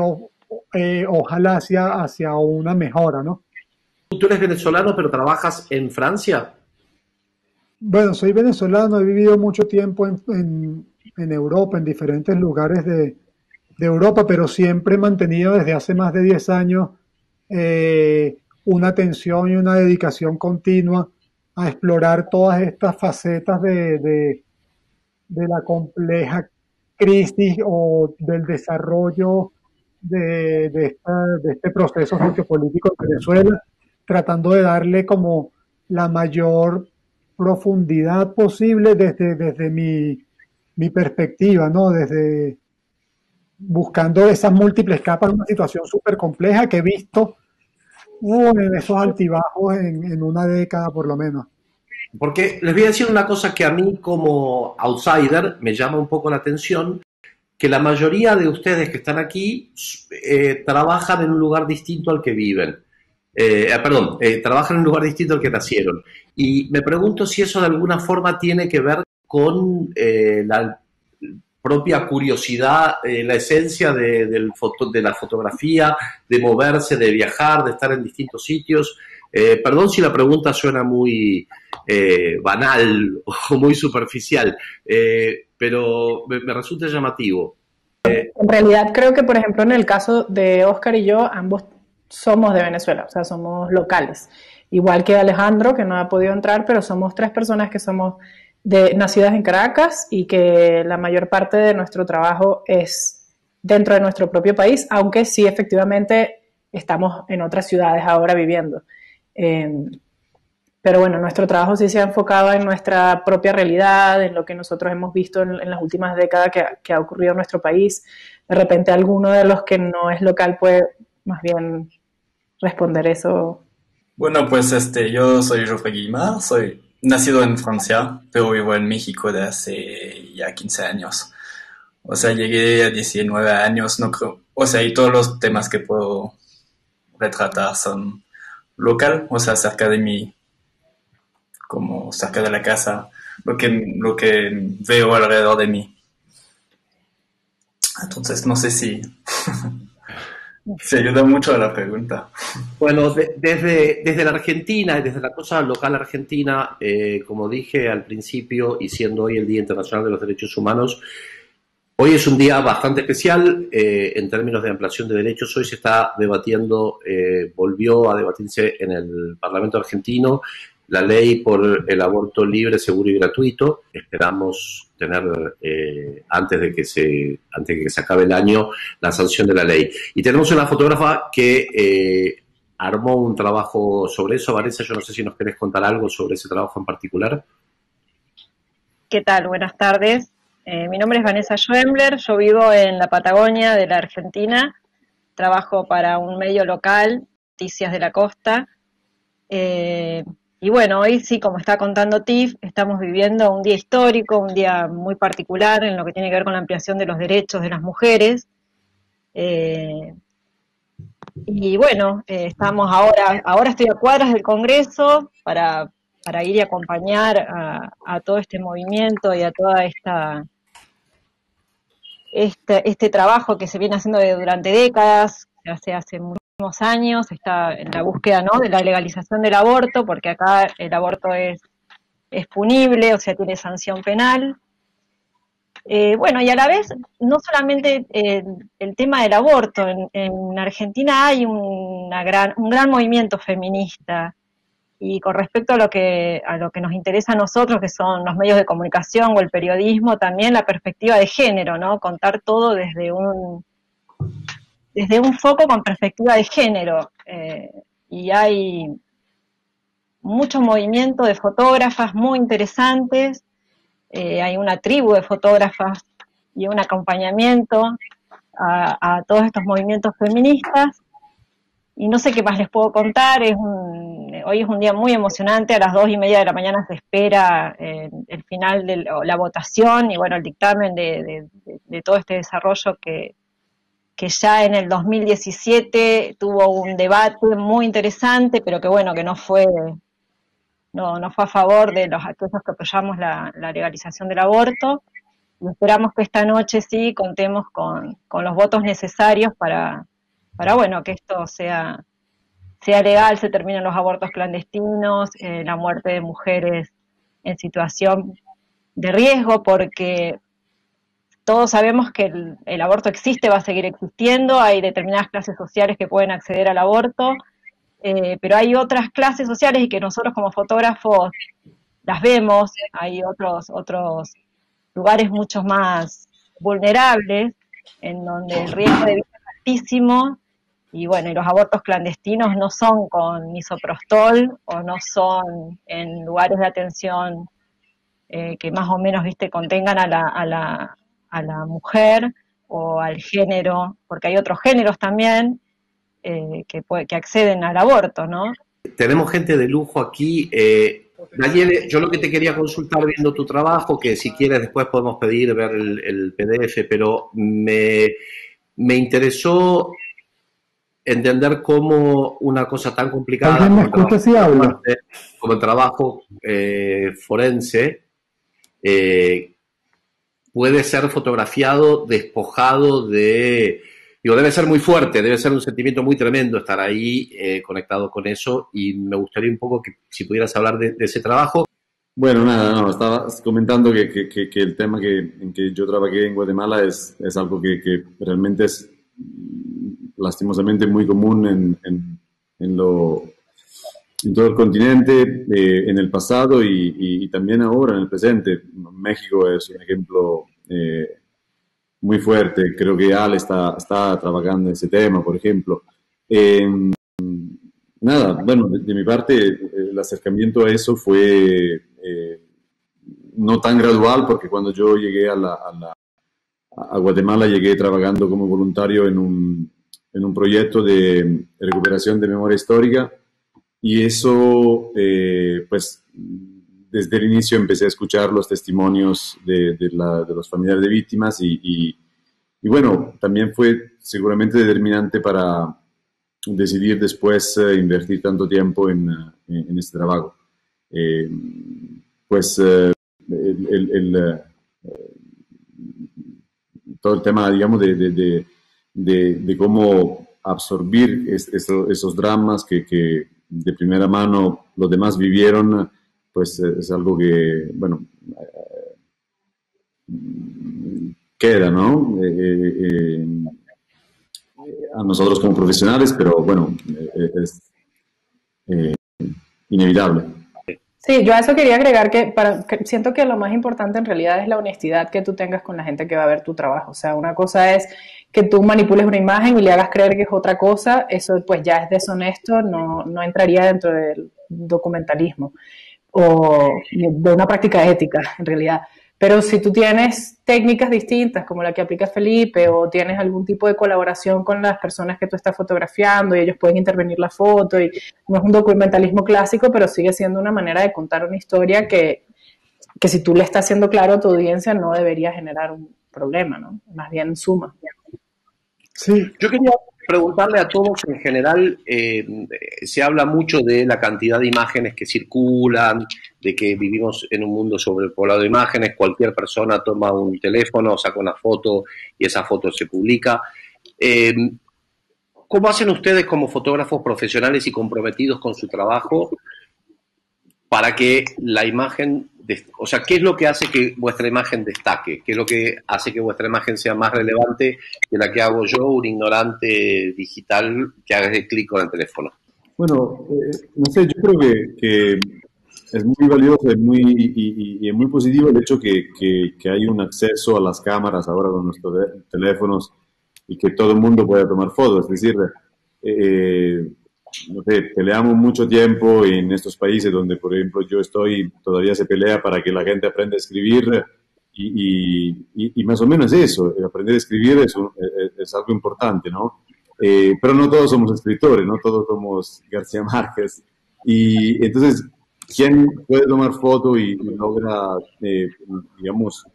ojalá hacia una mejora, ¿no? Tú eres venezolano, pero trabajas en Francia. Bueno, soy venezolano, he vivido mucho tiempo en Europa, en diferentes lugares de Europa, pero siempre he mantenido desde hace más de 10 años una atención y una dedicación continua a explorar todas estas facetas de la compleja crisis o del desarrollo de este proceso sociopolítico en Venezuela, tratando de darle como la mayor profundidad posible desde mi perspectiva, ¿no? Desde buscando esas múltiples capas de una situación súper compleja que he visto en esos altibajos en una década por lo menos. Porque les voy a decir una cosa que a mí como outsider me llama un poco la atención, que la mayoría de ustedes que están aquí trabajan en un lugar distinto al que viven. Trabajan en un lugar distinto al que nacieron. Y me pregunto si eso de alguna forma tiene que ver con la propia curiosidad, la esencia de la fotografía, de moverse, de viajar, de estar en distintos sitios. Perdón si la pregunta suena muy banal o muy superficial, pero me resulta llamativo. En realidad creo que, por ejemplo, en el caso de Oscar y yo, ambos somos de Venezuela, o sea, somos locales. Igual que Alejandro, que no ha podido entrar, pero somos 3 personas que somos nacidas en Caracas y que la mayor parte de nuestro trabajo es dentro de nuestro propio país, aunque sí, efectivamente, estamos en otras ciudades ahora viviendo. Pero bueno, nuestro trabajo sí se ha enfocado en nuestra propia realidad, en lo que nosotros hemos visto en las últimas décadas que ha ocurrido en nuestro país. De repente alguno de los que no es local puede más bien responder eso. Bueno, pues yo soy Joffre Guimard, soy nacido en Francia, pero vivo en México desde hace ya 15 años. O sea, llegué a 19 años, no creo, o sea, y todos los temas que puedo retratar son local, o sea, cerca de mí, como cerca de la casa, lo que veo alrededor de mí. Entonces, no sé si se ayuda mucho a la pregunta. Bueno, desde la Argentina y desde la cosa local argentina, como dije al principio, y siendo hoy el Día Internacional de los Derechos Humanos, hoy es un día bastante especial en términos de ampliación de derechos. Hoy se está debatiendo, volvió a debatirse en el Parlamento argentino la ley por el aborto libre, seguro y gratuito. Esperamos tener, antes de que se acabe el año, la sanción de la ley. Y tenemos una fotógrafa que armó un trabajo sobre eso. Vanessa, yo no sé si nos querés contar algo sobre ese trabajo en particular. ¿Qué tal? Buenas tardes. Mi nombre es Vanessa Schwembler, yo vivo en la Patagonia de la Argentina, trabajo para un medio local, Noticias de la Costa, y bueno, hoy sí, como está contando Tiff, estamos viviendo un día histórico, un día muy particular en lo que tiene que ver con la ampliación de los derechos de las mujeres, y bueno, estamos ahora estoy a cuadras del Congreso para ir y acompañar a todo este movimiento y a toda este trabajo que se viene haciendo durante décadas, hace muchísimos años, está en la búsqueda, ¿no?, de la legalización del aborto, porque acá el aborto es punible, o sea, tiene sanción penal. Bueno, y a la vez, no solamente el tema del aborto, en Argentina hay un gran movimiento feminista. Y con respecto a lo que nos interesa a nosotros, que son los medios de comunicación o el periodismo, también la perspectiva de género, ¿no? Contar todo desde un foco con perspectiva de género. Y hay mucho movimiento de fotógrafas muy interesantes, hay una tribu de fotógrafas y un acompañamiento a todos estos movimientos feministas. Y no sé qué más les puedo contar, hoy es un día muy emocionante, a las 2:30 de la mañana se espera el final de la votación y bueno, el dictamen de todo este desarrollo que que ya en el 2017 tuvo un debate muy interesante, pero que bueno, que no fue a favor de aquellos que apoyamos la legalización del aborto. Y esperamos que esta noche sí contemos con los votos necesarios para bueno, que esto sea legal, se terminen los abortos clandestinos, la muerte de mujeres en situación de riesgo, porque todos sabemos que el aborto existe, va a seguir existiendo, hay determinadas clases sociales que pueden acceder al aborto, pero hay otras clases sociales y que nosotros como fotógrafos las vemos, hay otros lugares mucho más vulnerables, en donde el riesgo de vida es altísimo, y bueno, y los abortos clandestinos no son con misoprostol o no son en lugares de atención que más o menos, viste, contengan a la mujer o al género, porque hay otros géneros también que acceden al aborto, ¿no? Tenemos gente de lujo aquí. Nayeli, yo lo que te quería consultar viendo tu trabajo, que si quieres después podemos pedir ver el PDF, pero me interesó entender cómo una cosa tan complicada ¿Alguien me escucha si habla? como el trabajo forense puede ser fotografiado despojado de... Digo, debe ser muy fuerte, debe ser un sentimiento muy tremendo estar ahí conectado con eso, y me gustaría un poco que si pudieras hablar de ese trabajo. Bueno, nada, no, estaba comentando que el tema en que yo trabajé en Guatemala es algo que realmente es lastimosamente muy común en todo el continente, en el pasado y también ahora en el presente. México es un ejemplo muy fuerte. Creo que Ale está trabajando en ese tema, por ejemplo. Nada, bueno, de mi parte el acercamiento a eso fue no tan gradual, porque cuando yo llegué a Guatemala llegué trabajando como voluntario en un proyecto de recuperación de memoria histórica, y eso, pues, desde el inicio empecé a escuchar los testimonios de los familiares de víctimas y bueno, también fue seguramente determinante para decidir después invertir tanto tiempo en este trabajo. Todo el tema, digamos, de cómo absorbir esos dramas que de primera mano los demás vivieron, pues es algo que, bueno, queda, ¿no? A nosotros como profesionales, pero bueno, es inevitable. Sí, yo a eso quería agregar que siento que lo más importante en realidad es la honestidad que tú tengas con la gente que va a ver tu trabajo. O sea, una cosa es que tú manipules una imagen y le hagas creer que es otra cosa, eso pues ya es deshonesto, no entraría dentro del documentalismo o de una práctica ética en realidad. Pero si tú tienes técnicas distintas como la que aplica Felipe, o tienes algún tipo de colaboración con las personas que tú estás fotografiando y ellos pueden intervenir la foto, y no es un documentalismo clásico, pero sigue siendo una manera de contar una historia que si tú le estás haciendo claro a tu audiencia no debería generar un problema, ¿no? Más bien suma. Sí. Yo quería preguntarle a todos en general, se habla mucho de la cantidad de imágenes que circulan, de que vivimos en un mundo sobrepoblado de imágenes, cualquier persona toma un teléfono, saca una foto y esa foto se publica. ¿Cómo hacen ustedes como fotógrafos profesionales y comprometidos con su trabajo para que la imagen, o sea, qué es lo que hace que vuestra imagen destaque? ¿Qué es lo que hace que vuestra imagen sea más relevante que la que hago yo, un ignorante digital que haga el clic con el teléfono? Bueno, no sé, yo creo que es muy valioso y es muy positivo el hecho que hay un acceso a las cámaras ahora con nuestros teléfonos y que todo el mundo pueda tomar fotos. Es decir, no sé, peleamos mucho tiempo en estos países donde, por ejemplo, yo estoy, todavía se pelea para que la gente aprenda a escribir y más o menos eso, aprender a escribir es algo importante, ¿no? Pero no todos somos escritores, no todos somos García Márquez. Y entonces, ¿quién puede tomar foto y logra, digamos,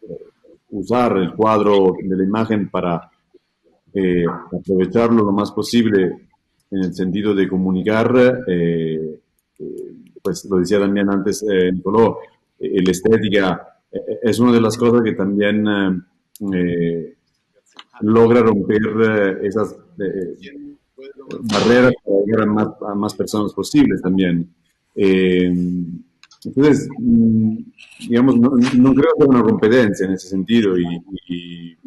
usar el cuadro de la imagen para aprovecharlo lo más posible en el sentido de comunicar, pues lo decía también antes Nicolò, la estética es una de las cosas que también logra romper esas barreras para llegar a más personas posibles también. Entonces, digamos, no creo que haya una competencia en ese sentido y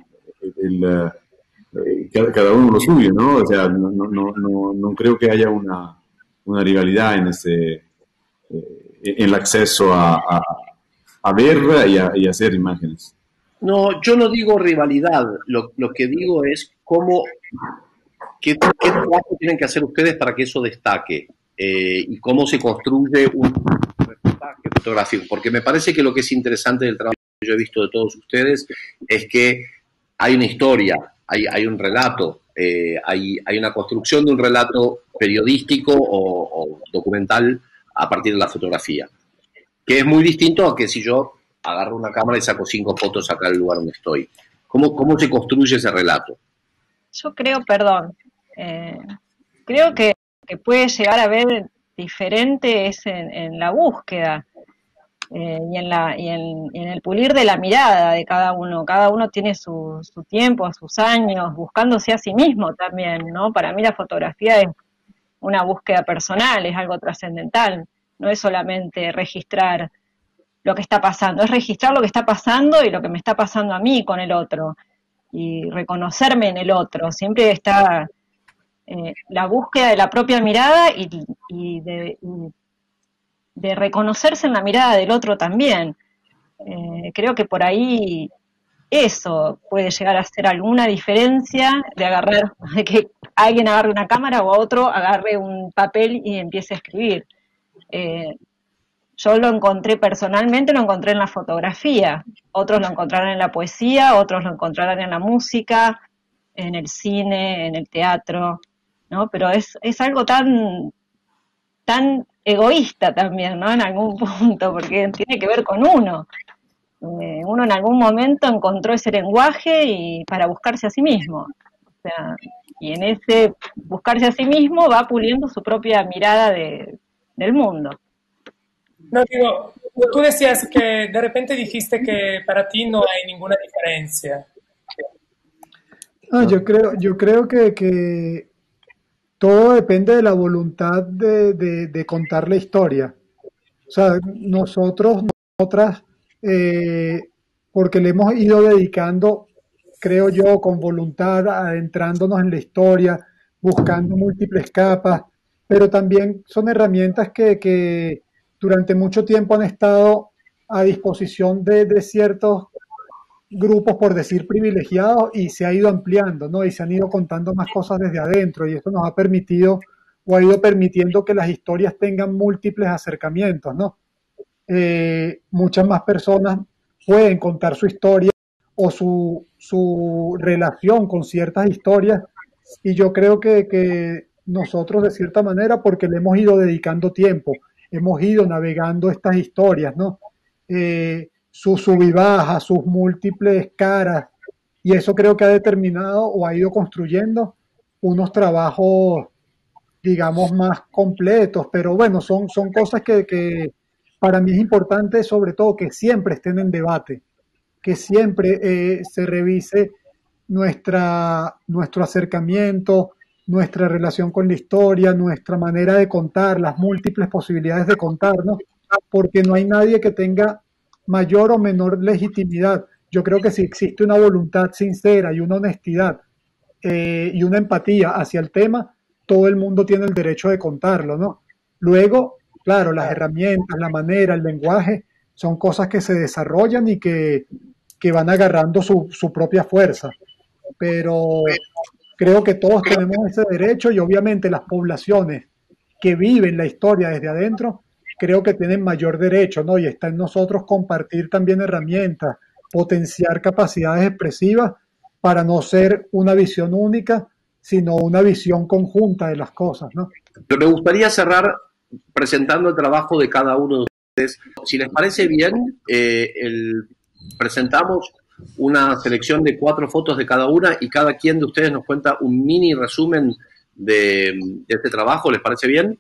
cada uno lo suyo, ¿no? O sea, no creo que haya una rivalidad en en el acceso a ver y a hacer imágenes. No, yo no digo rivalidad, lo que digo es qué trabajo tienen que hacer ustedes para que eso destaque y cómo se construye un reportaje fotográfico, porque me parece que lo que es interesante del trabajo que yo he visto de todos ustedes es que hay una historia, hay un relato, hay una construcción de un relato periodístico o documental a partir de la fotografía, que es muy distinto a que si yo agarro una cámara y saco 5 fotos acá del lugar donde estoy. ¿Cómo se construye ese relato? Yo creo, creo que puede llegar a ver diferente es en la búsqueda y en el pulir de la mirada de cada uno. Cada uno tiene su tiempo, sus años, buscándose a sí mismo también, ¿no? Para mí la fotografía es una búsqueda personal, es algo trascendental, no es solamente registrar lo que está pasando, es registrar lo que está pasando y lo que me está pasando a mí con el otro, y reconocerme en el otro. Siempre está la búsqueda de la propia mirada y de reconocerse en la mirada del otro también. Creo que por ahí eso puede llegar a ser alguna diferencia de que alguien agarre una cámara o otro agarre un papel y empiece a escribir. Yo lo encontré personalmente, lo encontré en la fotografía, otros lo encontrarán en la poesía, otros lo encontrarán en la música, en el cine, en el teatro, ¿no? Pero es algo tan egoísta también, ¿no? En algún punto, porque tiene que ver con uno. Uno en algún momento encontró ese lenguaje para buscarse a sí mismo. O sea, y en ese buscarse a sí mismo va puliendo su propia mirada del mundo. No, digo, tú decías que de repente dijiste que para ti no hay ninguna diferencia. Yo creo que todo depende de la voluntad de contar la historia. O sea, nosotras, porque le hemos ido dedicando, creo yo, con voluntad, adentrándonos en la historia, buscando múltiples capas, pero también son herramientas que durante mucho tiempo han estado a disposición de ciertos grupos, por decir, privilegiados, y se ha ido ampliando, ¿no? Y se han ido contando más cosas desde adentro, y eso nos ha permitido, o ha ido permitiendo que las historias tengan múltiples acercamientos, ¿no? Muchas más personas pueden contar su historia o su relación con ciertas historias, y yo creo que nosotros, de cierta manera, porque le hemos ido dedicando tiempo, hemos ido navegando estas historias, ¿no? Sus sub y bajas, sus múltiples caras, y eso creo que ha determinado o ha ido construyendo unos trabajos, digamos, más completos, pero bueno, son cosas que para mí es importante, sobre todo, que siempre estén en debate, que siempre se revise nuestro acercamiento, nuestra relación con la historia, nuestra manera de contar, las múltiples posibilidades de contarnos, porque no hay nadie que tenga mayor o menor legitimidad. Yo creo que si existe una voluntad sincera y una honestidad y una empatía hacia el tema, todo el mundo tiene el derecho de contarlo, ¿no? Luego, claro, las herramientas, la manera, el lenguaje, son cosas que se desarrollan y que van agarrando su propia fuerza. Pero creo que todos tenemos ese derecho, y obviamente las poblaciones que viven la historia desde adentro, creo que tienen mayor derecho, ¿no? Y está en nosotros compartir también herramientas, potenciar capacidades expresivas para no ser una visión única, sino una visión conjunta de las cosas, ¿no? Pero me gustaría cerrar presentando el trabajo de cada uno de ustedes. Si les parece bien, presentamos una selección de 4 fotos de cada una y cada quien de ustedes nos cuenta un mini resumen de este trabajo. ¿Les parece bien?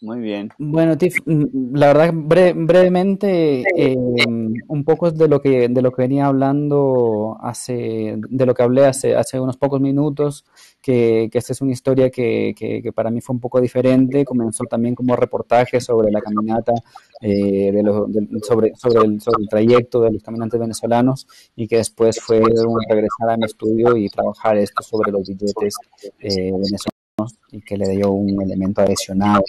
Muy bien. Bueno, Tiff, la verdad, brevemente, un poco de lo que venía hablando de lo que hablé hace unos pocos minutos, que esta es una historia que para mí fue un poco diferente. Comenzó también como reportaje sobre la caminata, sobre el trayecto de los caminantes venezolanos, y que después fue regresar a mi estudio y trabajar esto sobre los billetes venezolanos, y que le dio un elemento adicional,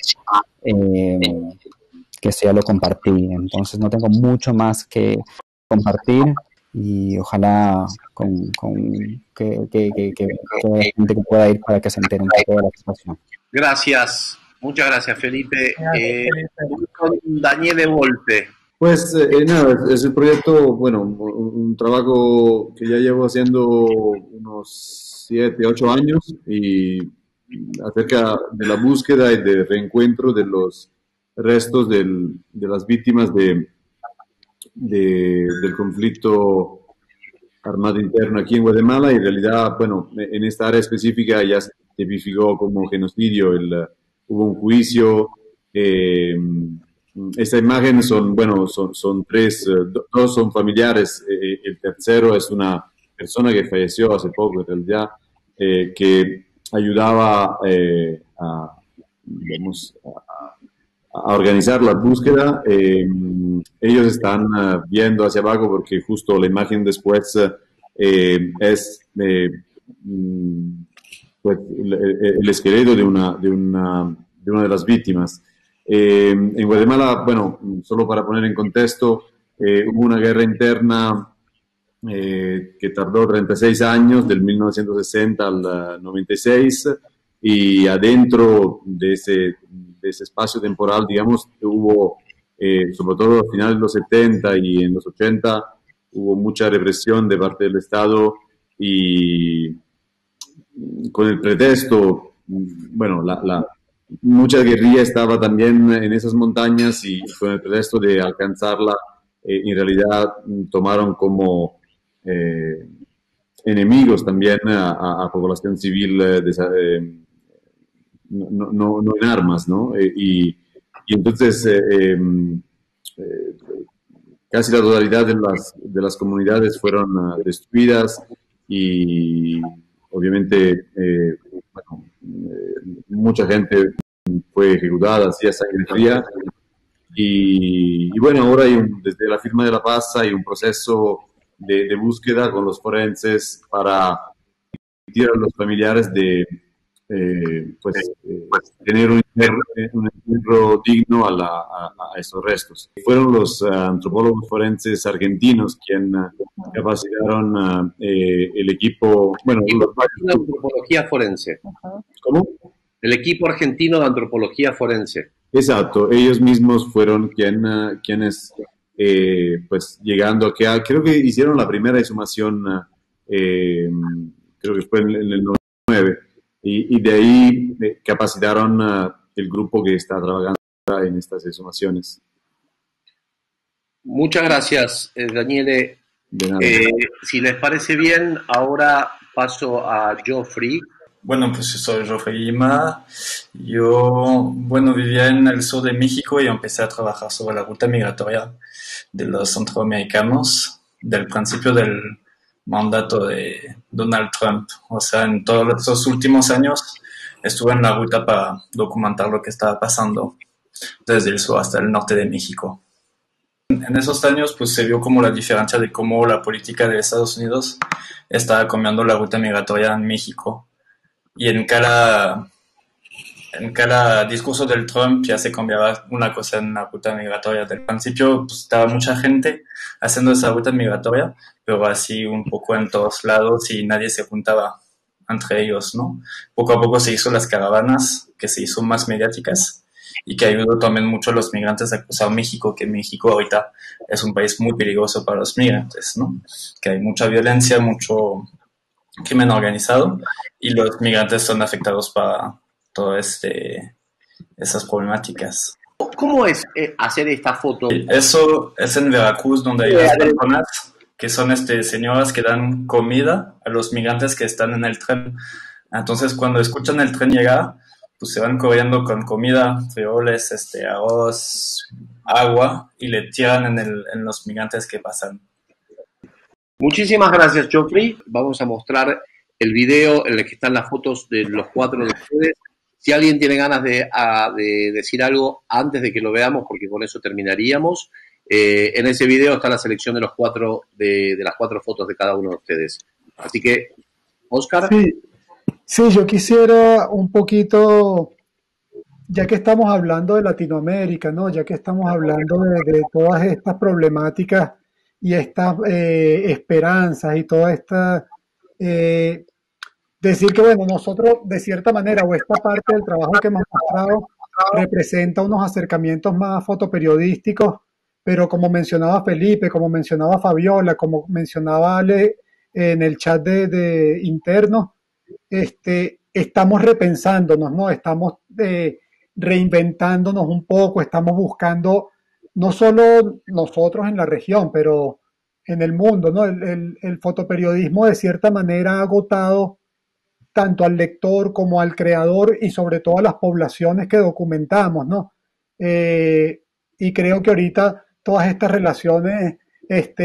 que eso ya lo compartí. Entonces no tengo mucho más que compartir, y ojalá que haya gente que pueda ir para que se entere un poco de la situación. Gracias, muchas gracias, Felipe. Con Daniele Volpe. Pues nada, es el proyecto, bueno, un trabajo que ya llevo haciendo unos 7, 8 años, y acerca de la búsqueda y de reencuentro de los restos de las víctimas del conflicto armado interno aquí en Guatemala. Y en realidad, bueno, en esta área específica ya se tipificó como genocidio, hubo un juicio. Esta imagen son 3, 2 son familiares, el tercero es una persona que falleció hace poco, en realidad, que ayudaba a organizar la búsqueda. Ellos están viendo hacia abajo porque justo la imagen después es pues, el esqueleto de una de las víctimas. En Guatemala, bueno, solo para poner en contexto, hubo una guerra interna que tardó 36 años, del 1960 al 96, y adentro de ese espacio temporal, digamos, hubo, sobre todo a finales de los 70 y en los 80, hubo mucha represión de parte del Estado, y con el pretexto, bueno, mucha guerrilla estaba también en esas montañas, y con el pretexto de alcanzarla, en realidad tomaron como enemigos también a población civil, no en armas, ¿no? Y entonces casi la totalidad de las comunidades fueron destruidas, y obviamente mucha gente fue ejecutada así a sangre fría. Y bueno, ahora desde la firma de la paz hay un proceso de búsqueda con los forenses para permitir a los familiares de tener un entierro digno a esos restos. Fueron los antropólogos forenses argentinos quienes capacitaron el equipo, bueno, de antropología forense. ¿Cómo? El equipo argentino de antropología forense. Exacto, ellos mismos fueron quienes pues llegando aquí, creo que hicieron la primera exhumación, creo que fue en el 99, y de ahí capacitaron el grupo que está trabajando en estas exhumaciones. Muchas gracias, Daniele. De nada. Si les parece bien, ahora paso a Geoffrey. Bueno, pues yo soy Geoffrey Guimard. Yo, bueno, vivía en el sur de México y empecé a trabajar sobre la ruta migratoria de los centroamericanos del principio del mandato de Donald Trump. O sea, en todos esos últimos años estuve en la ruta para documentar lo que estaba pasando desde el sur hasta el norte de México. En esos años, pues se vio como la diferencia de cómo la política de Estados Unidos estaba cambiando la ruta migratoria en México. Y en cada discurso del Trump ya se cambiaba una cosa en la ruta migratoria. Del principio pues, estaba mucha gente haciendo esa ruta migratoria, pero así un poco en todos lados y nadie se juntaba entre ellos, ¿no? Poco a poco se hizo las caravanas, que se hizo más mediáticas y que ayudó también mucho a los migrantes a cruzar México, que México ahorita es un país muy peligroso para los migrantes, ¿no? Que hay mucha violencia, mucho crimen organizado y los migrantes son afectados para todas esas problemáticas. ¿Cómo es hacer esta foto? Eso es en Veracruz, donde hay las personas que son señoras que dan comida a los migrantes que están en el tren. Entonces, cuando escuchan el tren llegar, pues se van corriendo con comida, frijoles, arroz, agua, y le tiran en los migrantes que pasan. Muchísimas gracias, Geoffrey. Vamos a mostrar el video en el que están las fotos de los 4 de ustedes. Si alguien tiene ganas de decir algo antes de que lo veamos, porque con eso terminaríamos, en ese video está la selección de los 4 de las 4 fotos de cada uno de ustedes. Así que, Oscar. Sí, yo quisiera un poquito, ya que estamos hablando de Latinoamérica, ¿no? Ya que estamos hablando de todas estas problemáticas y estas esperanzas y toda esta... decir que, bueno, nosotros de cierta manera, o esta parte del trabajo que hemos mostrado representa unos acercamientos más fotoperiodísticos, pero como mencionaba Felipe, como mencionaba Fabiola, como mencionaba Ale en el chat de interno, estamos repensándonos, ¿no? Estamos reinventándonos un poco, estamos buscando, no solo nosotros en la región, pero en el mundo, ¿no? El fotoperiodismo de cierta manera ha agotado tanto al lector como al creador y sobre todo a las poblaciones que documentamos, ¿no? Y creo que ahorita todas estas relaciones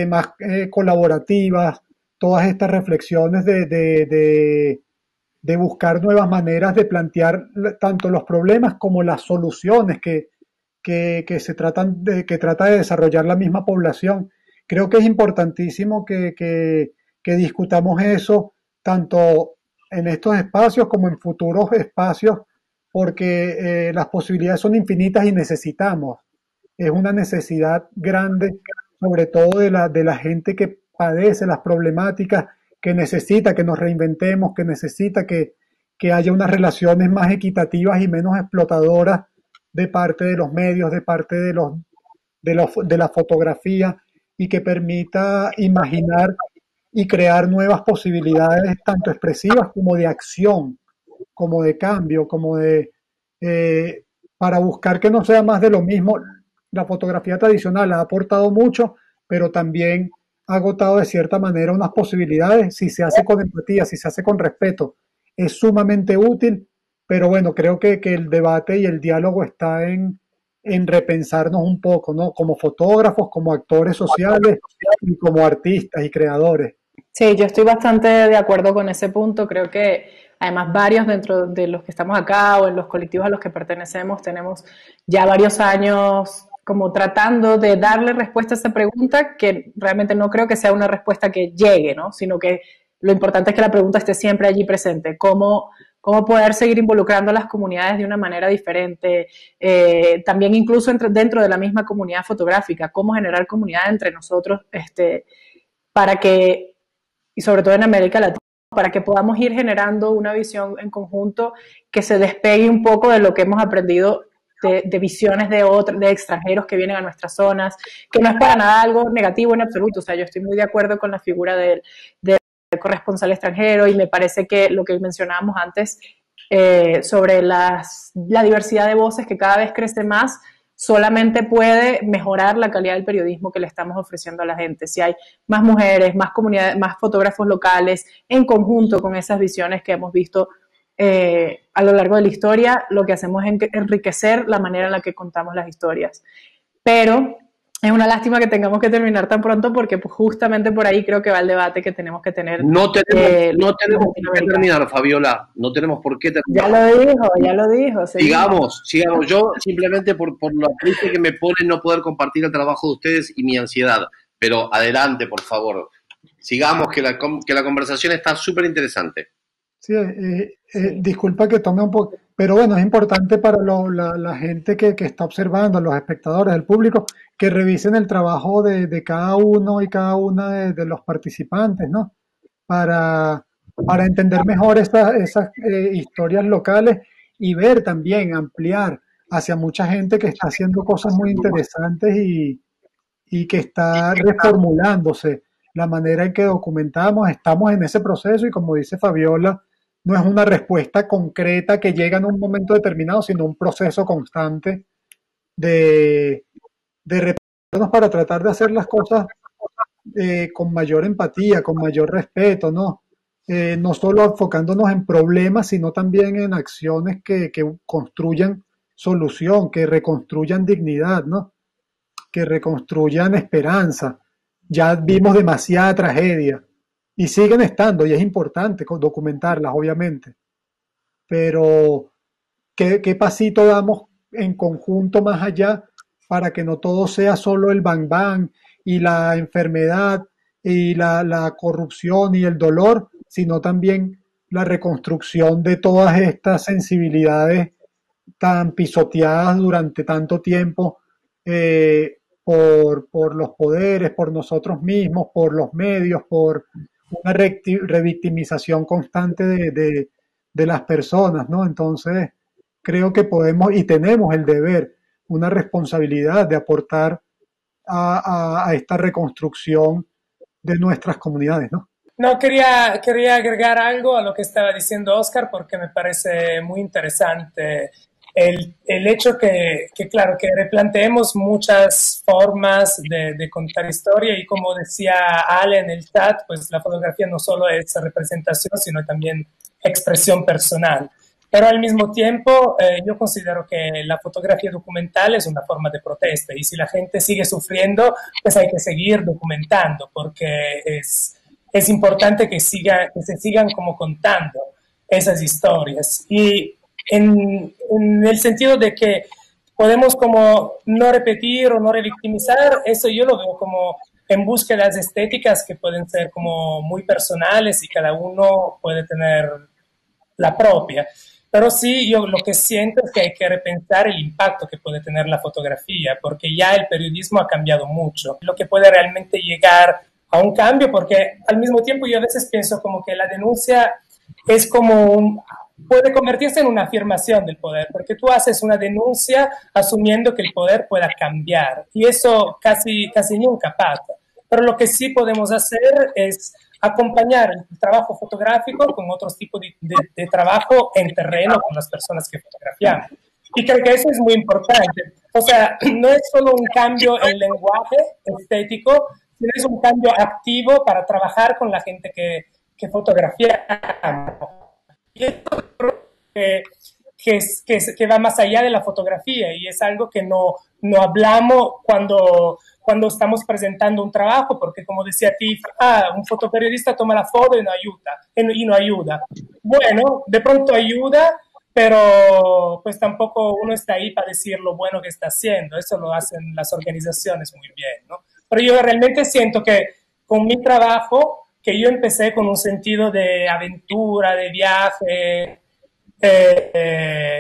más colaborativas, todas estas reflexiones de buscar nuevas maneras de plantear tanto los problemas como las soluciones que trata de desarrollar la misma población. Creo que es importantísimo que discutamos eso tanto en estos espacios como en futuros espacios, porque las posibilidades son infinitas y necesitamos. Es una necesidad grande, sobre todo de la gente que padece las problemáticas, que necesita que nos reinventemos, que necesita que haya unas relaciones más equitativas y menos explotadoras de parte de los medios, de parte de la fotografía, y que permita imaginar y crear nuevas posibilidades, tanto expresivas como de acción, como de cambio, como para buscar que no sea más de lo mismo. La fotografía tradicional ha aportado mucho, pero también ha agotado de cierta manera unas posibilidades. Si se hace con empatía, si se hace con respeto, es sumamente útil, pero bueno, creo que el debate y el diálogo está en repensarnos un poco, ¿no? Como fotógrafos, como actores sociales y como artistas y creadores. Sí, yo estoy bastante de acuerdo con ese punto. Creo que además varios dentro de los que estamos acá o en los colectivos a los que pertenecemos tenemos ya varios años como tratando de darle respuesta a esa pregunta, que realmente no creo que sea una respuesta que llegue, ¿no? Sino que lo importante es que la pregunta esté siempre allí presente. ¿Cómo poder seguir involucrando a las comunidades de una manera diferente? También incluso dentro de la misma comunidad fotográfica, cómo generar comunidad entre nosotros para que, y sobre todo en América Latina, para que podamos ir generando una visión en conjunto que se despegue un poco de lo que hemos aprendido de visiones de extranjeros que vienen a nuestras zonas, que no es para nada algo negativo en absoluto. O sea, yo estoy muy de acuerdo con la figura del corresponsal extranjero, y me parece que lo que mencionábamos antes sobre la diversidad de voces que cada vez crece más, solamente puede mejorar la calidad del periodismo que le estamos ofreciendo a la gente. Si hay más mujeres, más comunidades, más fotógrafos locales, en conjunto con esas visiones que hemos visto a lo largo de la historia, lo que hacemos es enriquecer la manera en la que contamos las historias. Pero es una lástima que tengamos que terminar tan pronto, porque pues, justamente por ahí creo que va el debate que tenemos que tener. No tenemos por qué terminar, Fabiola. No tenemos por qué terminar. Ya lo dijo. Sigamos. Yo simplemente por lo triste que me pone no poder compartir el trabajo de ustedes y mi ansiedad. Pero adelante, por favor. Sigamos, que la conversación está súper interesante. Sí, disculpa que tome un poco, pero bueno, es importante para la gente que está observando, los espectadores, el público, que revisen el trabajo de cada uno y cada una de los participantes, ¿no? Para entender mejor esas historias locales y ver también, ampliar hacia mucha gente que está haciendo cosas muy interesantes y que está reformulándose la manera en que documentamos. Estamos en ese proceso y, como dice Fabiola, no es una respuesta concreta que llega en un momento determinado, sino un proceso constante de repensarnos para tratar de hacer las cosas con mayor empatía, con mayor respeto, ¿no? No solo enfocándonos en problemas, sino también en acciones que construyan solución, que reconstruyan dignidad, ¿no? Que reconstruyan esperanza. Ya vimos demasiada tragedia y siguen estando, y es importante documentarlas, obviamente. Pero, ¿qué pasito damos en conjunto más allá para que no todo sea solo el bang bang y la enfermedad y la corrupción y el dolor, sino también la reconstrucción de todas estas sensibilidades tan pisoteadas durante tanto tiempo por los poderes, por nosotros mismos, por los medios, por una revictimización constante de las personas, ¿no? Entonces, creo que podemos y tenemos el deber, una responsabilidad de aportar a esta reconstrucción de nuestras comunidades, ¿no? No, quería agregar algo a lo que estaba diciendo Oscar porque me parece muy interesante el hecho claro, que replanteemos muchas formas de contar historia y como decía Ale en el chat, pues la fotografía no solo es representación, sino también expresión personal. Pero al mismo tiempo, yo considero que la fotografía documental es una forma de protesta y si la gente sigue sufriendo, pues hay que seguir documentando porque es importante que se sigan como contando esas historias. Y en el sentido de que podemos como no repetir o no revictimizar, eso yo lo veo como en búsquedas estéticas que pueden ser como muy personales y cada uno puede tener la propia. Pero sí, yo lo que siento es que hay que repensar el impacto que puede tener la fotografía, porque ya el periodismo ha cambiado mucho. Lo que puede realmente llegar a un cambio, porque al mismo tiempo yo a veces pienso como que la denuncia es como puede convertirse en una afirmación del poder, porque tú haces una denuncia asumiendo que el poder pueda cambiar, y eso casi nunca pasa. Pero lo que sí podemos hacer es acompañar el trabajo fotográfico con otros tipos de trabajo en terreno con las personas que fotografiamos. Y creo que eso es muy importante. O sea, no es solo un cambio en lenguaje estético, sino es un cambio activo para trabajar con la gente que fotografiamos. Y esto que va más allá de la fotografía y es algo que no hablamos cuando estamos presentando un trabajo, porque como decía Tiff, un fotoperiodista toma la foto y no ayuda. Bueno, de pronto ayuda, pero pues tampoco uno está ahí para decir lo bueno que está haciendo. Eso lo hacen las organizaciones muy bien, ¿no? Pero yo realmente siento que con mi trabajo, que yo empecé con un sentido de aventura, de viaje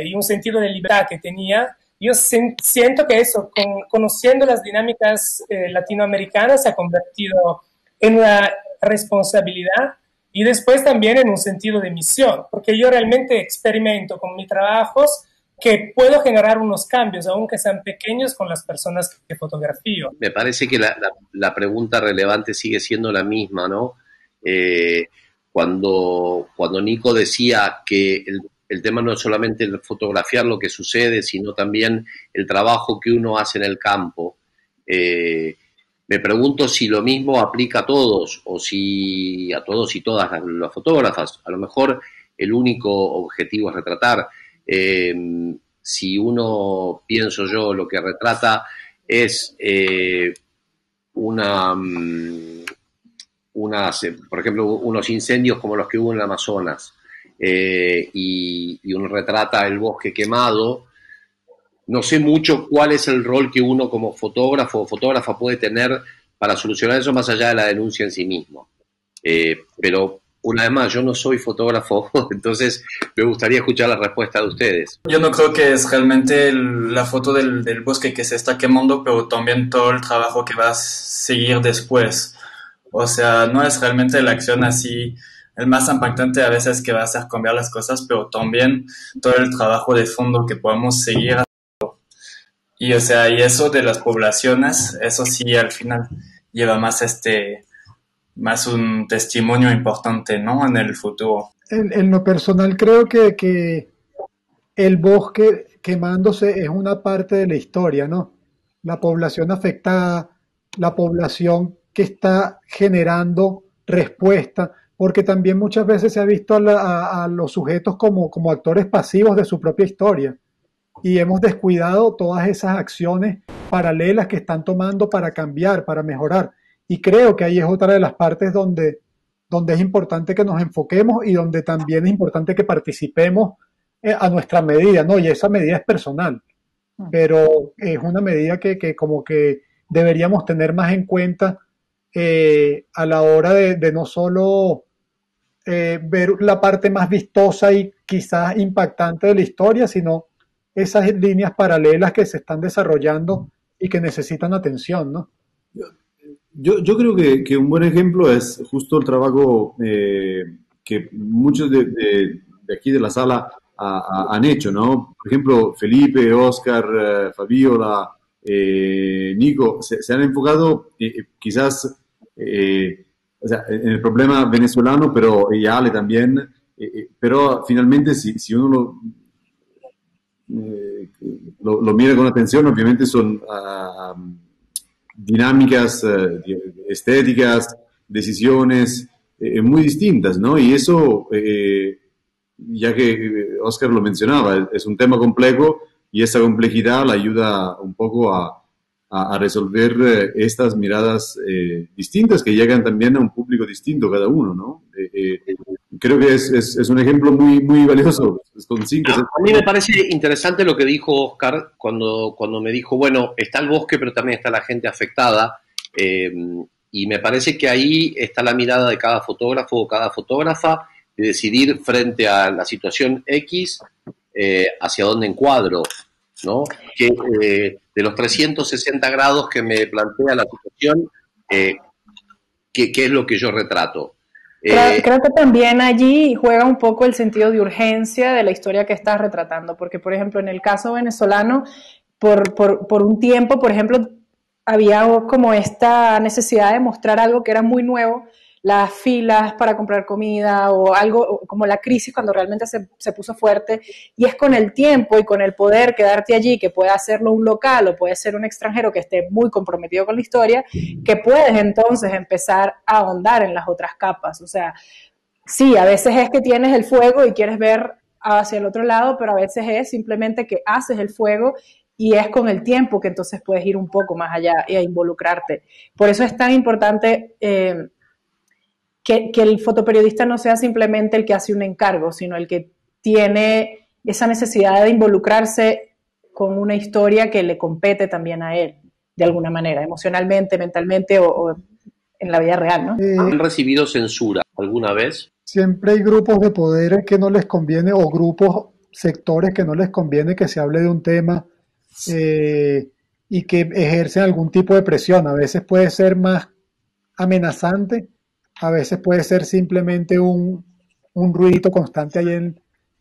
y un sentido de libertad que tenía, yo siento que eso, conociendo las dinámicas latinoamericanas, se ha convertido en una responsabilidad y después también en un sentido de misión, porque yo realmente experimento con mis trabajos que puedo generar unos cambios, aunque sean pequeños, con las personas que fotografío. Me parece que la pregunta relevante sigue siendo la misma, ¿no? Cuando Nico decía que el tema no es solamente el fotografiar lo que sucede, sino también el trabajo que uno hace en el campo. Me pregunto si lo mismo aplica a todos, o si a todos y todas las fotógrafas. A lo mejor el único objetivo es retratar. Si uno, pienso yo, lo que retrata es por ejemplo, unos incendios como los que hubo en el Amazonas, y uno retrata el bosque quemado, no sé mucho cuál es el rol que uno como fotógrafo o fotógrafa puede tener para solucionar eso más allá de la denuncia en sí mismo. Pero una vez más, yo no soy fotógrafo, entonces me gustaría escuchar la respuesta de ustedes. Yo no creo que es realmente la foto del bosque que se está quemando, pero también todo el trabajo que va a seguir después. O sea, no es realmente la acción así el más impactante a veces que va a hacer cambiar las cosas, pero también todo el trabajo de fondo que podemos seguir haciendo. Y o sea, y eso de las poblaciones, eso sí al final lleva más un testimonio importante, ¿no? En el futuro. En lo personal creo que el bosque quemándose es una parte de la historia, ¿no? La población afectada, la población que está generando respuesta, porque también muchas veces se ha visto a los sujetos como actores pasivos de su propia historia y hemos descuidado todas esas acciones paralelas que están tomando para cambiar, para mejorar. Y creo que ahí es otra de las partes donde es importante que nos enfoquemos y donde también es importante que participemos a nuestra medida, ¿no? Y esa medida es personal, pero es una medida que como que deberíamos tener más en cuenta a la hora de no solo ver la parte más vistosa y quizás impactante de la historia, sino esas líneas paralelas que se están desarrollando y que necesitan atención, ¿no? Yo creo que un buen ejemplo es justo el trabajo que muchos de aquí de la sala han hecho, ¿no? Por ejemplo, Felipe, Oscar, Fabiola, Nico, se han enfocado quizás o sea, en el problema venezolano, pero y Ale también, pero finalmente si uno lo mira con atención, obviamente son dinámicas estéticas, decisiones muy distintas, ¿no? Y eso, ya que Oscar lo mencionaba, es un tema complejo y esa complejidad la ayuda un poco a resolver estas miradas distintas que llegan también a un público distinto cada uno, ¿no? Creo que es un ejemplo muy, muy valioso. A mí me parece interesante lo que dijo Oscar cuando me dijo, bueno, está el bosque, pero también está la gente afectada, y me parece que ahí está la mirada de cada fotógrafo o cada fotógrafa de decidir frente a la situación X hacia dónde encuadro, ¿no? Que de los 360 grados que me plantea la situación, ¿qué es lo que yo retrato? Creo que también allí juega un poco el sentido de urgencia de la historia que estás retratando, porque por ejemplo en el caso venezolano, por un tiempo, por ejemplo, había como esta necesidad de mostrar algo que era muy nuevo, las filas para comprar comida o algo como la crisis cuando realmente se puso fuerte, y es con el tiempo y con el poder quedarte allí, que puede hacerlo un local o puede ser un extranjero que esté muy comprometido con la historia, que puedes entonces empezar a ahondar en las otras capas. O sea, sí, a veces es que tienes el fuego y quieres ver hacia el otro lado, pero a veces es simplemente que haces el fuego y es con el tiempo que entonces puedes ir un poco más allá y a involucrarte. Por eso es tan importante que el fotoperiodista no sea simplemente el que hace un encargo, sino el que tiene esa necesidad de involucrarse con una historia que le compete también a él, de alguna manera, emocionalmente, mentalmente o en la vida real, ¿no? ¿Han recibido censura alguna vez? Siempre hay grupos de poder que no les conviene, o grupos, sectores que no les conviene que se hable de un tema y que ejercen algún tipo de presión. A veces puede ser más amenazante, a veces puede ser simplemente un ruidito constante ahí,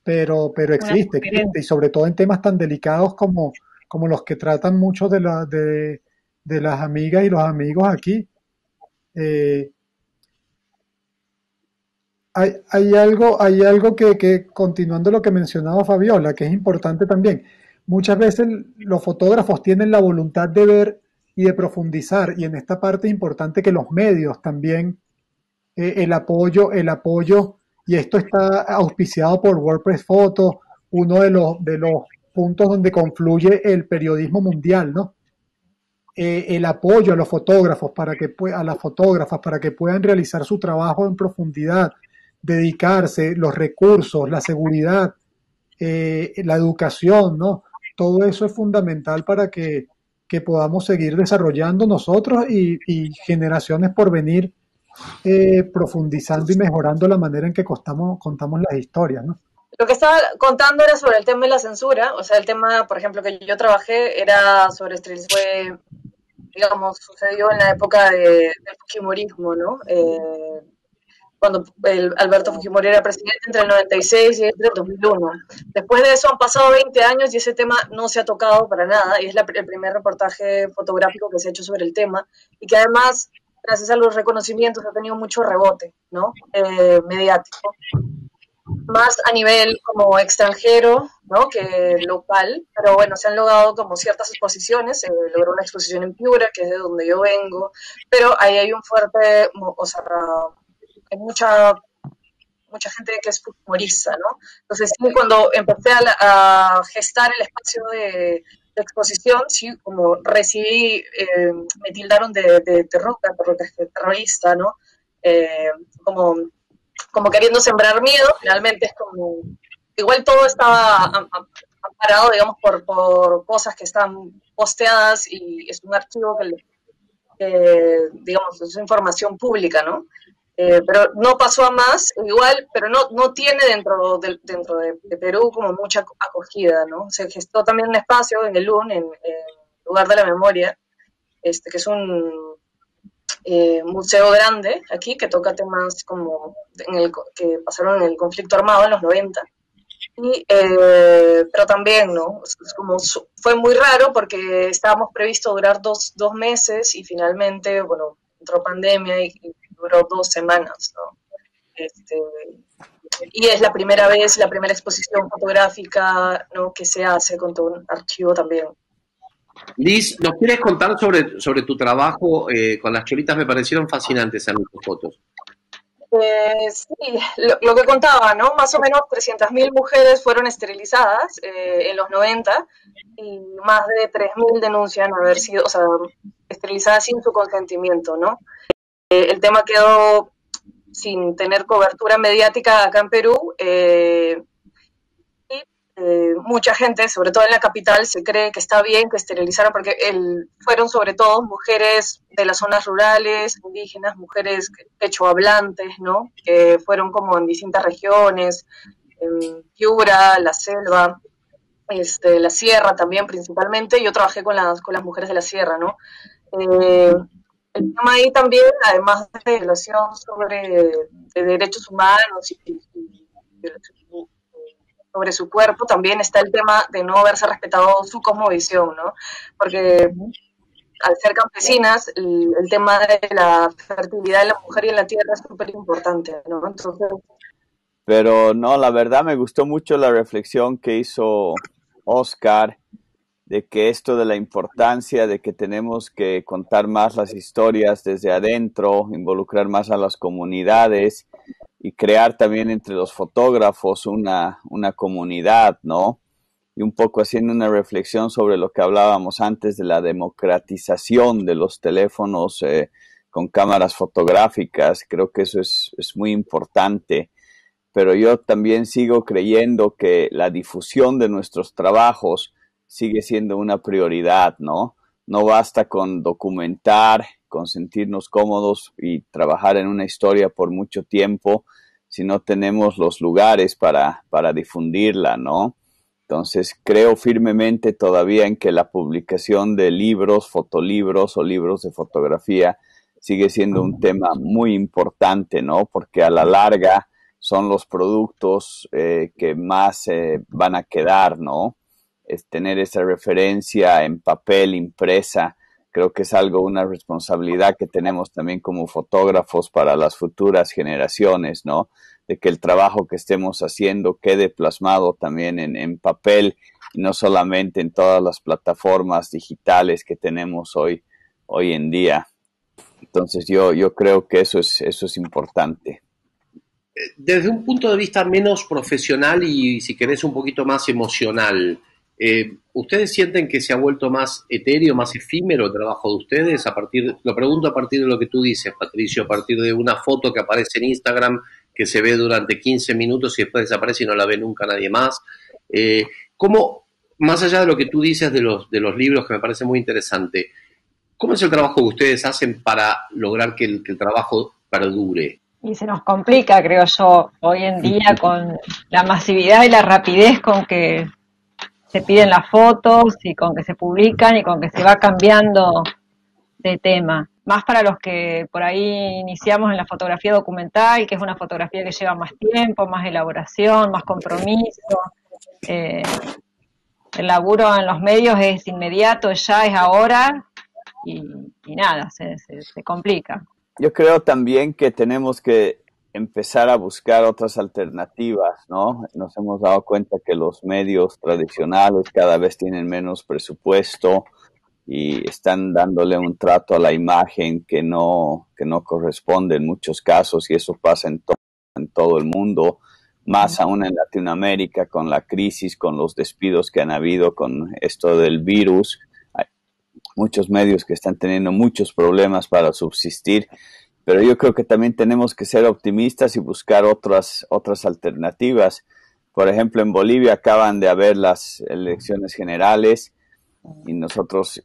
pero existe, y sobre todo en temas tan delicados como los que tratan muchos de las amigas y los amigos aquí. Hay algo que, continuando lo que mencionaba Fabiola, que es importante también. Muchas veces los fotógrafos tienen la voluntad de ver y de profundizar, y en esta parte es importante que los medios también, el apoyo, y esto está auspiciado por WordPress Photo, uno de los puntos donde confluye el periodismo mundial, ¿no? El apoyo a los fotógrafos a las fotógrafas para que puedan realizar su trabajo en profundidad, dedicarse, los recursos, la seguridad, la educación, ¿no? Todo eso es fundamental para que podamos seguir desarrollando nosotros y generaciones por venir, profundizando y mejorando la manera en que contamos las historias, ¿no? Lo que estaba contando era sobre el tema de la censura, o sea, el tema, por ejemplo, que yo trabajé era sobre fue, digamos, sucedió en la época del fujimorismo, ¿no? Cuando Alberto Fujimori era presidente entre el 96 y el 2001. Después de eso han pasado 20 años y ese tema no se ha tocado para nada, y es el primer reportaje fotográfico que se ha hecho sobre el tema, y que además, gracias a los reconocimientos, ha tenido mucho rebote, ¿no? Mediático. más a nivel como extranjero, ¿no? Que local, pero bueno, se han logrado como ciertas exposiciones, se logró una exposición en Piura, que es de donde yo vengo, pero ahí hay un fuerte, o sea, hay mucha gente que es humorista, ¿no? Entonces, sí, cuando empecé a gestar el espacio de exposición, sí, como recibí, me tildaron de terrorista, ¿no? Como, como queriendo sembrar miedo, finalmente es como, igual todo estaba amparado, digamos, por cosas que están posteadas y es un archivo digamos, es información pública, ¿no? Pero no pasó a más, igual, pero no tiene dentro de Perú como mucha acogida, ¿no? Se gestó también un espacio en el LUN, en Lugar de la Memoria, que es un museo grande aquí, que toca temas como que pasaron en el conflicto armado en los 90. Pero también, ¿no? Fue muy raro porque estábamos previsto durar dos meses y finalmente, bueno, entró pandemia y duró 2 semanas, ¿no? Y es la primera vez, la primera exposición fotográfica, ¿no? Que se hace con todo un archivo también. Liz, ¿nos quieres contar sobre tu trabajo con las cholitas? Me parecieron fascinantes a mí tus fotos. Sí, lo que contaba, ¿no? Más o menos 300.000 mujeres fueron esterilizadas en los 90 y más de 3.000 denuncian haber sido, o sea, esterilizadas sin su consentimiento, ¿no? El tema quedó sin tener cobertura mediática acá en Perú mucha gente, sobre todo en la capital, se cree que está bien que esterilizaran porque fueron sobre todo mujeres de las zonas rurales, indígenas, mujeres quechohablantes, ¿no? Que fueron como en distintas regiones, en Piura, la selva, la sierra también principalmente. Yo trabajé con las mujeres de la sierra, ¿no? El tema ahí también, además de violación de derechos humanos y sobre su cuerpo, también está el tema de no haberse respetado su cosmovisión, ¿no? Porque al ser campesinas, el tema de la fertilidad de la mujer y en la tierra es súper importante, ¿no? Entonces... Pero no, la verdad me gustó mucho la reflexión que hizo Oscar, de que esto de la importancia de que tenemos que contar más las historias desde adentro, involucrar más a las comunidades y crear también entre los fotógrafos una comunidad, ¿no? Y un poco haciendo una reflexión sobre lo que hablábamos antes de la democratización de los teléfonos con cámaras fotográficas. Creo que eso es muy importante. Pero yo también sigo creyendo que la difusión de nuestros trabajos sigue siendo una prioridad, ¿no? No basta con documentar, con sentirnos cómodos y trabajar en una historia por mucho tiempo si no tenemos los lugares para difundirla, ¿no? Entonces creo firmemente todavía en que la publicación de libros, fotolibros o libros de fotografía sigue siendo un tema muy importante, ¿no? Porque a la larga son los productos que más van a quedar, ¿no? Es tener esa referencia en papel, impresa, creo que es una responsabilidad que tenemos también como fotógrafos para las futuras generaciones, ¿no? De que el trabajo que estemos haciendo quede plasmado también en papel y no solamente en todas las plataformas digitales que tenemos hoy en día. Entonces yo creo que eso es importante. Desde un punto de vista menos profesional y, si querés, un poquito más emocional, ¿ustedes sienten que se ha vuelto más etéreo, más efímero el trabajo de ustedes? Lo pregunto a partir de lo que tú dices, Patricio, a partir de una foto que aparece en Instagram, que se ve durante 15 minutos y después desaparece y no la ve nunca nadie más. ¿Cómo, más allá de lo que tú dices de los libros, que me parece muy interesante, cómo es el trabajo que ustedes hacen para lograr que el trabajo perdure? Y se nos complica, creo yo, hoy en día con la masividad y la rapidez con que se piden las fotos y con que se publican y con que se va cambiando de tema. Más para los que por ahí iniciamos en la fotografía documental, que es una fotografía que lleva más tiempo, más elaboración, más compromiso. El laburo en los medios es inmediato, ya es ahora y nada, se complica. Yo creo también que tenemos que empezar a buscar otras alternativas, ¿no? Nos hemos dado cuenta que los medios tradicionales cada vez tienen menos presupuesto y están dándole un trato a la imagen que no corresponde en muchos casos, y eso pasa en todo el mundo, más aún en Latinoamérica, con la crisis, con los despidos que han habido con esto del virus. Hay muchos medios que están teniendo muchos problemas para subsistir, pero yo creo que también tenemos que ser optimistas y buscar otras alternativas. Por ejemplo, en Bolivia acaban de haber las elecciones generales y nosotros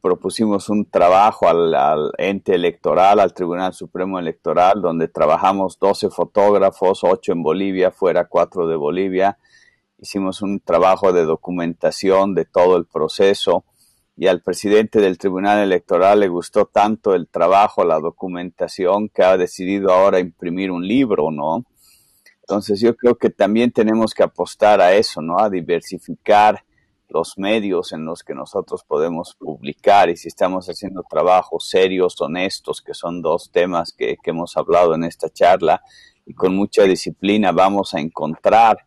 propusimos un trabajo al ente electoral, al Tribunal Supremo Electoral, donde trabajamos 12 fotógrafos, 8 en Bolivia, fuera 4 de Bolivia. Hicimos un trabajo de documentación de todo el proceso, y al presidente del Tribunal Electoral le gustó tanto el trabajo, la documentación, que ha decidido ahora imprimir un libro, ¿no? Entonces yo creo que también tenemos que apostar a eso, ¿no? A diversificar los medios en los que nosotros podemos publicar, y si estamos haciendo trabajos serios, honestos, que son dos temas que hemos hablado en esta charla, y con mucha disciplina vamos a encontrar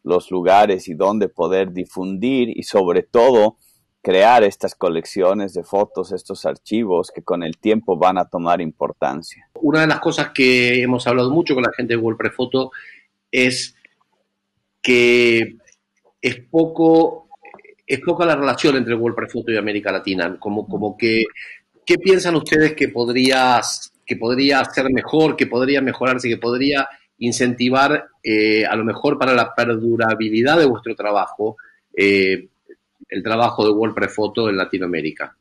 los lugares y dónde poder difundir y sobre todo crear estas colecciones de fotos, estos archivos que con el tiempo van a tomar importancia. Una de las cosas que hemos hablado mucho con la gente de WordPress Photo es que es poca la relación entre WordPress Photo y América Latina. Como que, ¿qué piensan ustedes que podría ser mejor, que podría mejorarse, que podría incentivar a lo mejor para la perdurabilidad de vuestro trabajo, el trabajo de WordPress Photo en Latinoamérica?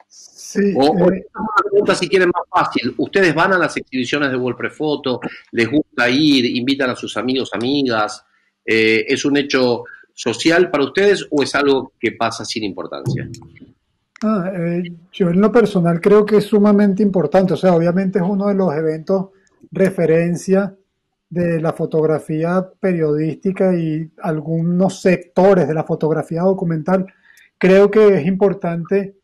Sí, una pregunta, si quieren, más fácil. ¿Ustedes van a las exhibiciones de WordPress Photo? ¿Les gusta ir? ¿Invitan a sus amigos, amigas? ¿Es un hecho social para ustedes o es algo que pasa sin importancia? Yo en lo personal creo que es sumamente importante. O sea, obviamente es uno de los eventos referencia de la fotografía periodística y algunos sectores de la fotografía documental. Creo que es importante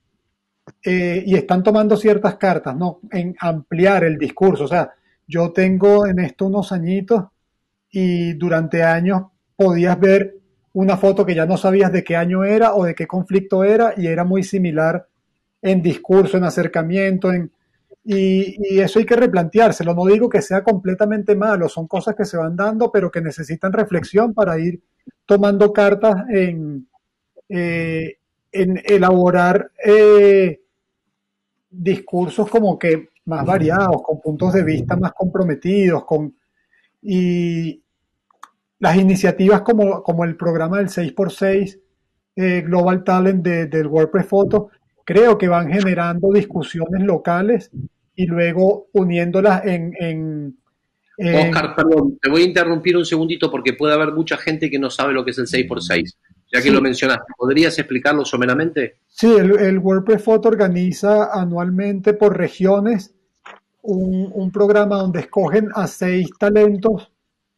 y están tomando ciertas cartas, ¿no? En ampliar el discurso. O sea, yo tengo en esto unos añitos y durante años podías ver una foto que ya no sabías de qué año era o de qué conflicto era, y era muy similar en discurso, en acercamiento, y eso hay que replanteárselo. No digo que sea completamente malo, son cosas que se van dando, pero que necesitan reflexión para ir tomando cartas en elaborar discursos como que más variados, con puntos de vista más comprometidos, y las iniciativas como el programa del 6x6 Global Talent del WordPress Photo, creo que van generando discusiones locales y luego uniéndolas Oscar, perdón, te voy a interrumpir un segundito porque puede haber mucha gente que no sabe lo que es el 6x6. Ya que lo mencionaste, ¿podrías explicarlo someramente? Sí, el WordPress Photo organiza anualmente por regiones un programa donde escogen a 6 talentos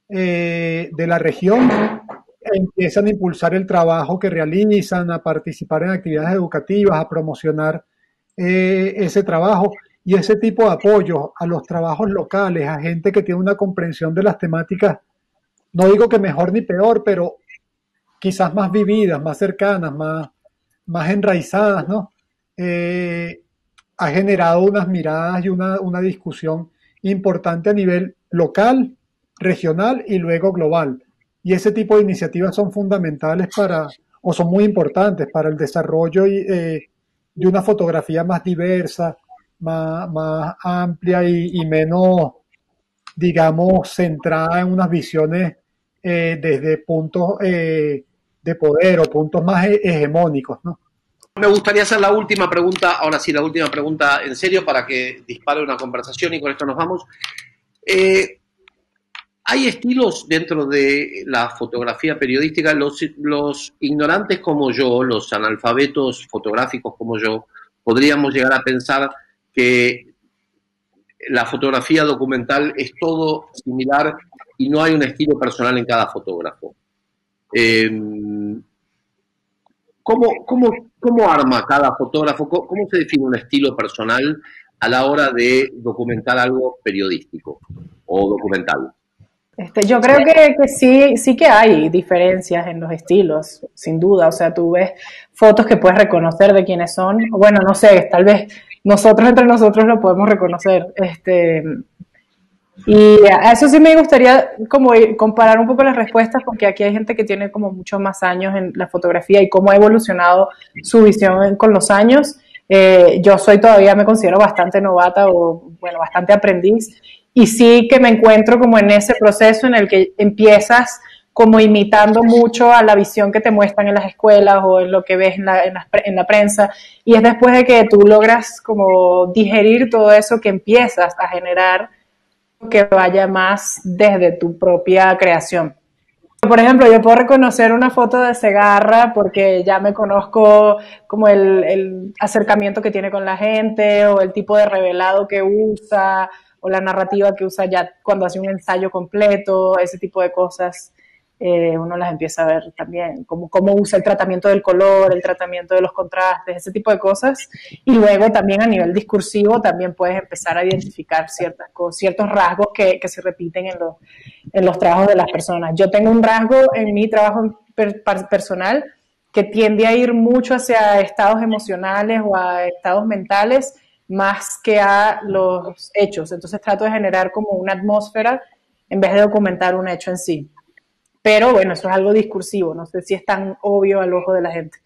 de la región, empiezan a impulsar el trabajo que realizan, a participar en actividades educativas, a promocionar ese trabajo y ese tipo de apoyo a los trabajos locales, a gente que tiene una comprensión de las temáticas, no digo que mejor ni peor, pero quizás más vividas, más cercanas, más enraizadas, ¿no? Ha generado unas miradas y una discusión importante a nivel local, regional y luego global. Y ese tipo de iniciativas son fundamentales o son muy importantes para el desarrollo de una fotografía más diversa, más amplia y menos, digamos, centrada en unas visiones desde puntos de poder o puntos más hegemónicos, ¿no? Me gustaría hacer la última pregunta, ahora sí, la última pregunta en serio para que dispare una conversación y con esto nos vamos. Hay estilos dentro de la fotografía periodística, los ignorantes como yo, los analfabetos fotográficos como yo, podríamos llegar a pensar que la fotografía documental es todo similar y no hay un estilo personal en cada fotógrafo. ¿Cómo arma cada fotógrafo? ¿Cómo se define un estilo personal a la hora de documentar algo periodístico o documental? Yo creo que sí que hay diferencias en los estilos, sin duda. O sea, tú ves fotos que puedes reconocer de quiénes son. Bueno, no sé, tal vez nosotros entre nosotros lo podemos reconocer. Y a eso sí me gustaría como comparar un poco las respuestas, porque aquí hay gente que tiene como muchos más años en la fotografía y cómo ha evolucionado su visión con los años. Yo todavía me considero bastante novata o, bueno, bastante aprendiz. Y sí que me encuentro como en ese proceso en el que empiezas como imitando mucho a la visión que te muestran en las escuelas o en lo que ves en la prensa. Y es después de que tú logras como digerir todo eso que empiezas a generar que vaya más desde tu propia creación. Por ejemplo, yo puedo reconocer una foto de Segarra porque ya me conozco como el acercamiento que tiene con la gente o el tipo de revelado que usa o la narrativa que usa ya cuando hace un ensayo completo, ese tipo de cosas. Uno las empieza a ver también, como cómo usa el tratamiento del color, el tratamiento de los contrastes, ese tipo de cosas. Y luego también a nivel discursivo también puedes empezar a identificar ciertos rasgos que se repiten en los trabajos de las personas. Yo tengo un rasgo en mi trabajo personal que tiende a ir mucho hacia estados emocionales o a estados mentales más que a los hechos. Entonces trato de generar como una atmósfera en vez de documentar un hecho en sí. Pero bueno, eso es algo discursivo, no sé si es tan obvio al ojo de la gente.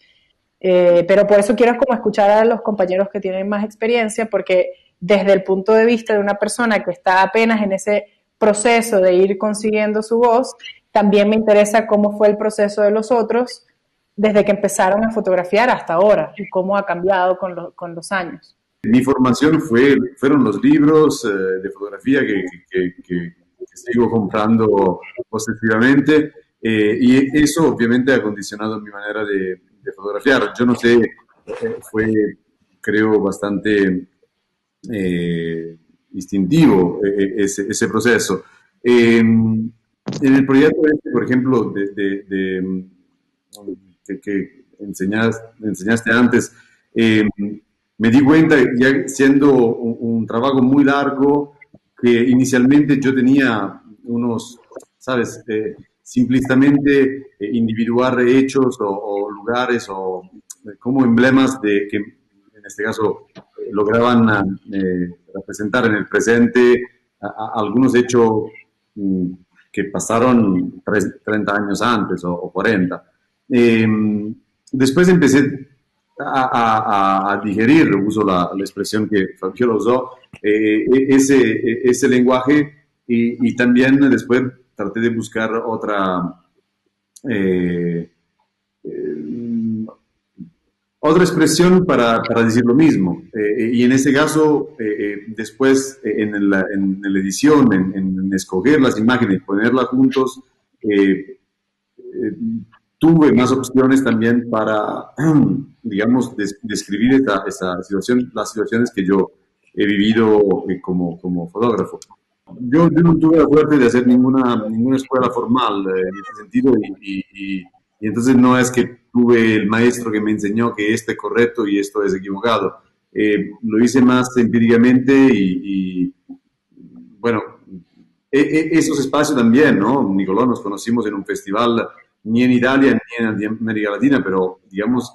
Pero por eso quiero como escuchar a los compañeros que tienen más experiencia, porque desde el punto de vista de una persona que está apenas en ese proceso de ir consiguiendo su voz, también me interesa cómo fue el proceso de los otros desde que empezaron a fotografiar hasta ahora y cómo ha cambiado con los años. Mi formación fueron los libros de fotografía que sigo comprando posesivamente, y eso obviamente ha condicionado mi manera de fotografiar. Yo no sé, fue creo bastante instintivo ese proceso. En el proyecto por ejemplo, que enseñaste antes, me di cuenta, ya siendo un trabajo muy largo, que inicialmente yo tenía unos, ¿sabes? Simplistamente individuar hechos o lugares o como emblemas de que en este caso lograban representar en el presente algunos hechos que pasaron 30 años antes o 40. Después empecé a digerir, uso la expresión que Fabiola usó, ese lenguaje y también después traté de buscar otra expresión para decir lo mismo. Y en ese caso, después en la edición, en escoger las imágenes y ponerlas juntos, tuve más opciones también para, digamos, describir esa situación, las situaciones que yo he vivido como fotógrafo. Yo no tuve la suerte de hacer ninguna escuela formal en ese sentido y entonces no es que tuve el maestro que me enseñó que esto es correcto y esto es equivocado. Lo hice más empíricamente y bueno, esos espacios también, ¿no? Nicolò, nos conocimos en un festival ni en Italia ni en América Latina, pero digamos,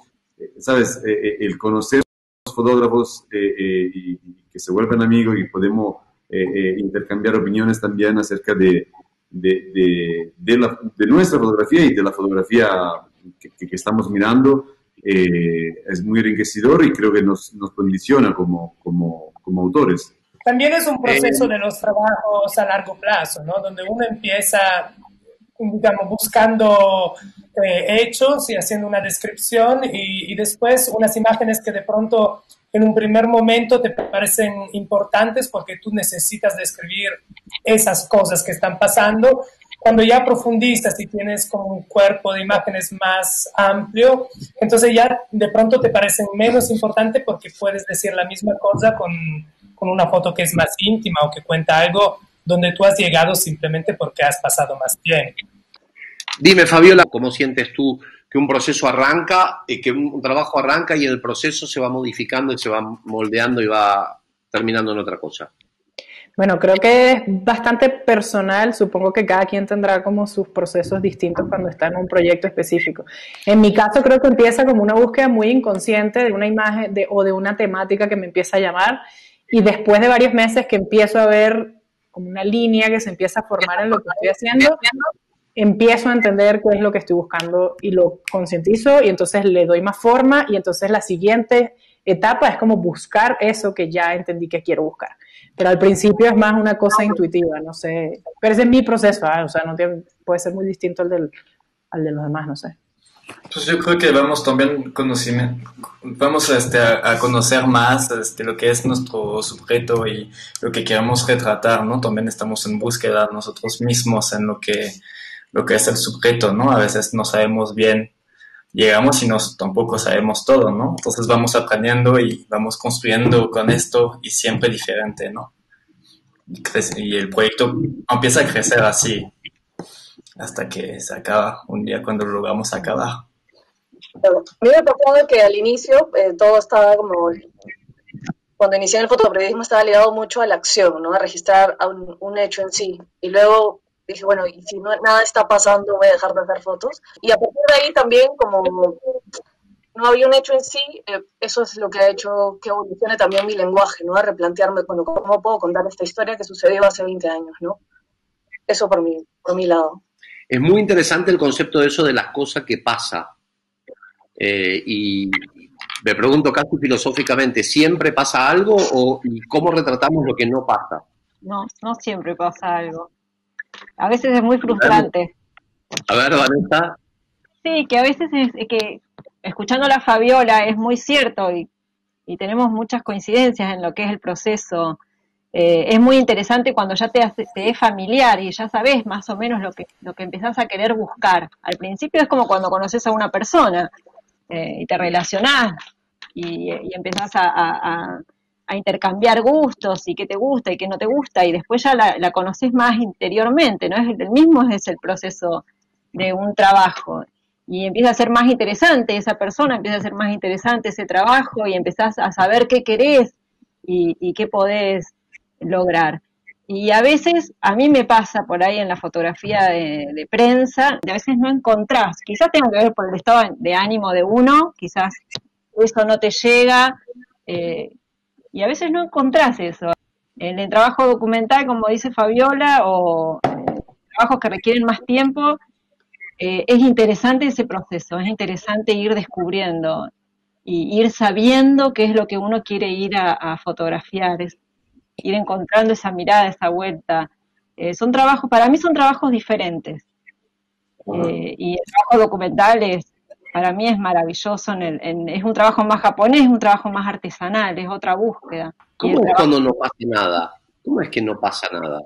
¿sabes? El conocer a los fotógrafos y que se vuelvan amigos y podemos intercambiar opiniones también acerca de nuestra fotografía y de la fotografía que estamos mirando, es muy enriquecedor y creo que nos condiciona como autores. También es un proceso de los trabajos a largo plazo, ¿no? Donde uno empieza, digamos, buscando hechos y haciendo una descripción y después unas imágenes que de pronto en un primer momento te parecen importantes porque tú necesitas describir esas cosas que están pasando. Cuando ya profundizas y tienes como un cuerpo de imágenes más amplio, entonces ya de pronto te parecen menos importantes porque puedes decir la misma cosa con una foto que es más íntima o que cuenta algo donde tú has llegado simplemente porque has pasado más tiempo. Dime, Fabiola, ¿cómo sientes tú que un proceso arranca, que un trabajo arranca y el proceso se va modificando y se va moldeando y va terminando en otra cosa? Bueno, creo que es bastante personal. Supongo que cada quien tendrá como sus procesos distintos cuando está en un proyecto específico. En mi caso creo que empieza como una búsqueda muy inconsciente de una imagen o de una temática que me empieza a llamar, y después de varios meses que empiezo a ver como una línea que se empieza a formar en lo que estoy haciendo, empiezo a entender qué es lo que estoy buscando y lo concientizo, y entonces le doy más forma, y entonces la siguiente etapa es como buscar eso que ya entendí que quiero buscar. Pero al principio es más una cosa intuitiva, no sé. Pero ese es mi proceso, o sea, puede ser muy distinto al de los demás, no sé. Pues yo creo que vamos también vamos a conocer más lo que es nuestro sujeto y lo que queremos retratar, ¿no? También estamos en búsqueda nosotros mismos en lo que es el sujeto, ¿no? A veces no sabemos bien, llegamos y tampoco sabemos todo, ¿no? Entonces vamos aprendiendo y vamos construyendo con esto, y siempre diferente, ¿no? Y el proyecto empieza a crecer así, hasta que se acaba, un día cuando lo logramos acabar. A mí me pasó que al inicio todo estaba como, cuando inicié en el fotoperiodismo estaba ligado mucho a la acción, ¿no? A registrar a un hecho en sí, y luego dije, bueno, y si nada está pasando, voy a dejar de hacer fotos. Y a partir de ahí también, como no había un hecho en sí, eso es lo que ha hecho que evolucione también mi lenguaje, ¿no? A replantearme, bueno, cómo puedo contar esta historia que sucedió hace 20 años, ¿no? Eso por mi lado. Es muy interesante el concepto de eso de las cosas que pasa. Y me pregunto casi filosóficamente, ¿siempre pasa algo y cómo retratamos lo que no pasa? No siempre pasa algo. A veces es muy frustrante. A ver, Vanessa. Sí, que a veces es que, escuchando a Fabiola, es muy cierto y tenemos muchas coincidencias en lo que es el proceso. Es muy interesante cuando ya te es familiar y ya sabes más o menos lo que empezás a querer buscar. Al principio es como cuando conoces a una persona y te relacionás y empezás a intercambiar gustos y qué te gusta y qué no te gusta, y después ya la conoces más interiormente, ¿no? Es el proceso de un trabajo, y empieza a ser más interesante esa persona, empieza a ser más interesante ese trabajo, y empezás a saber qué querés y qué podés lograr. Y a veces, a mí me pasa por ahí en la fotografía de prensa, a veces no encontrás, quizás tenga que ver por el estado de ánimo de uno, quizás eso no te llega, y a veces no encontrás eso. En el trabajo documental, como dice Fabiola, o trabajos que requieren más tiempo, es interesante ese proceso, es interesante ir descubriendo y ir sabiendo qué es lo que uno quiere ir a fotografiar, es ir encontrando esa mirada, esa vuelta. Son trabajos, para mí son trabajos diferentes. Y el trabajo documental para mí es maravilloso, es un trabajo más japonés, es un trabajo más artesanal, es otra búsqueda. ¿Cómo es cuando no pasa nada? ¿Cómo es que no pasa nada?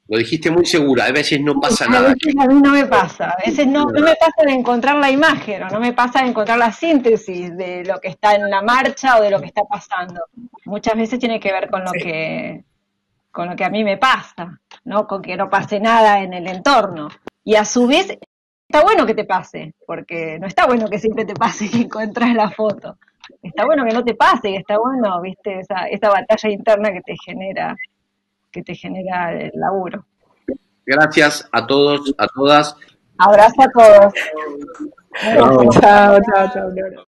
Lo dijiste muy segura, a veces no pasa nada. A veces a mí no me pasa, a veces no me pasa de encontrar la imagen, o no me pasa de encontrar la síntesis de lo que está en la marcha o de lo que está pasando. Muchas veces tiene que ver con lo que a mí me pasa, ¿no? Con que no pase nada en el entorno. Y a su vez, está bueno que te pase, porque no está bueno que siempre te pase que encuentras la foto. Está bueno que no te pase, y está bueno, viste, esa batalla interna que te genera el laburo. Gracias a todos, a todas. Abrazo a todos. Chao.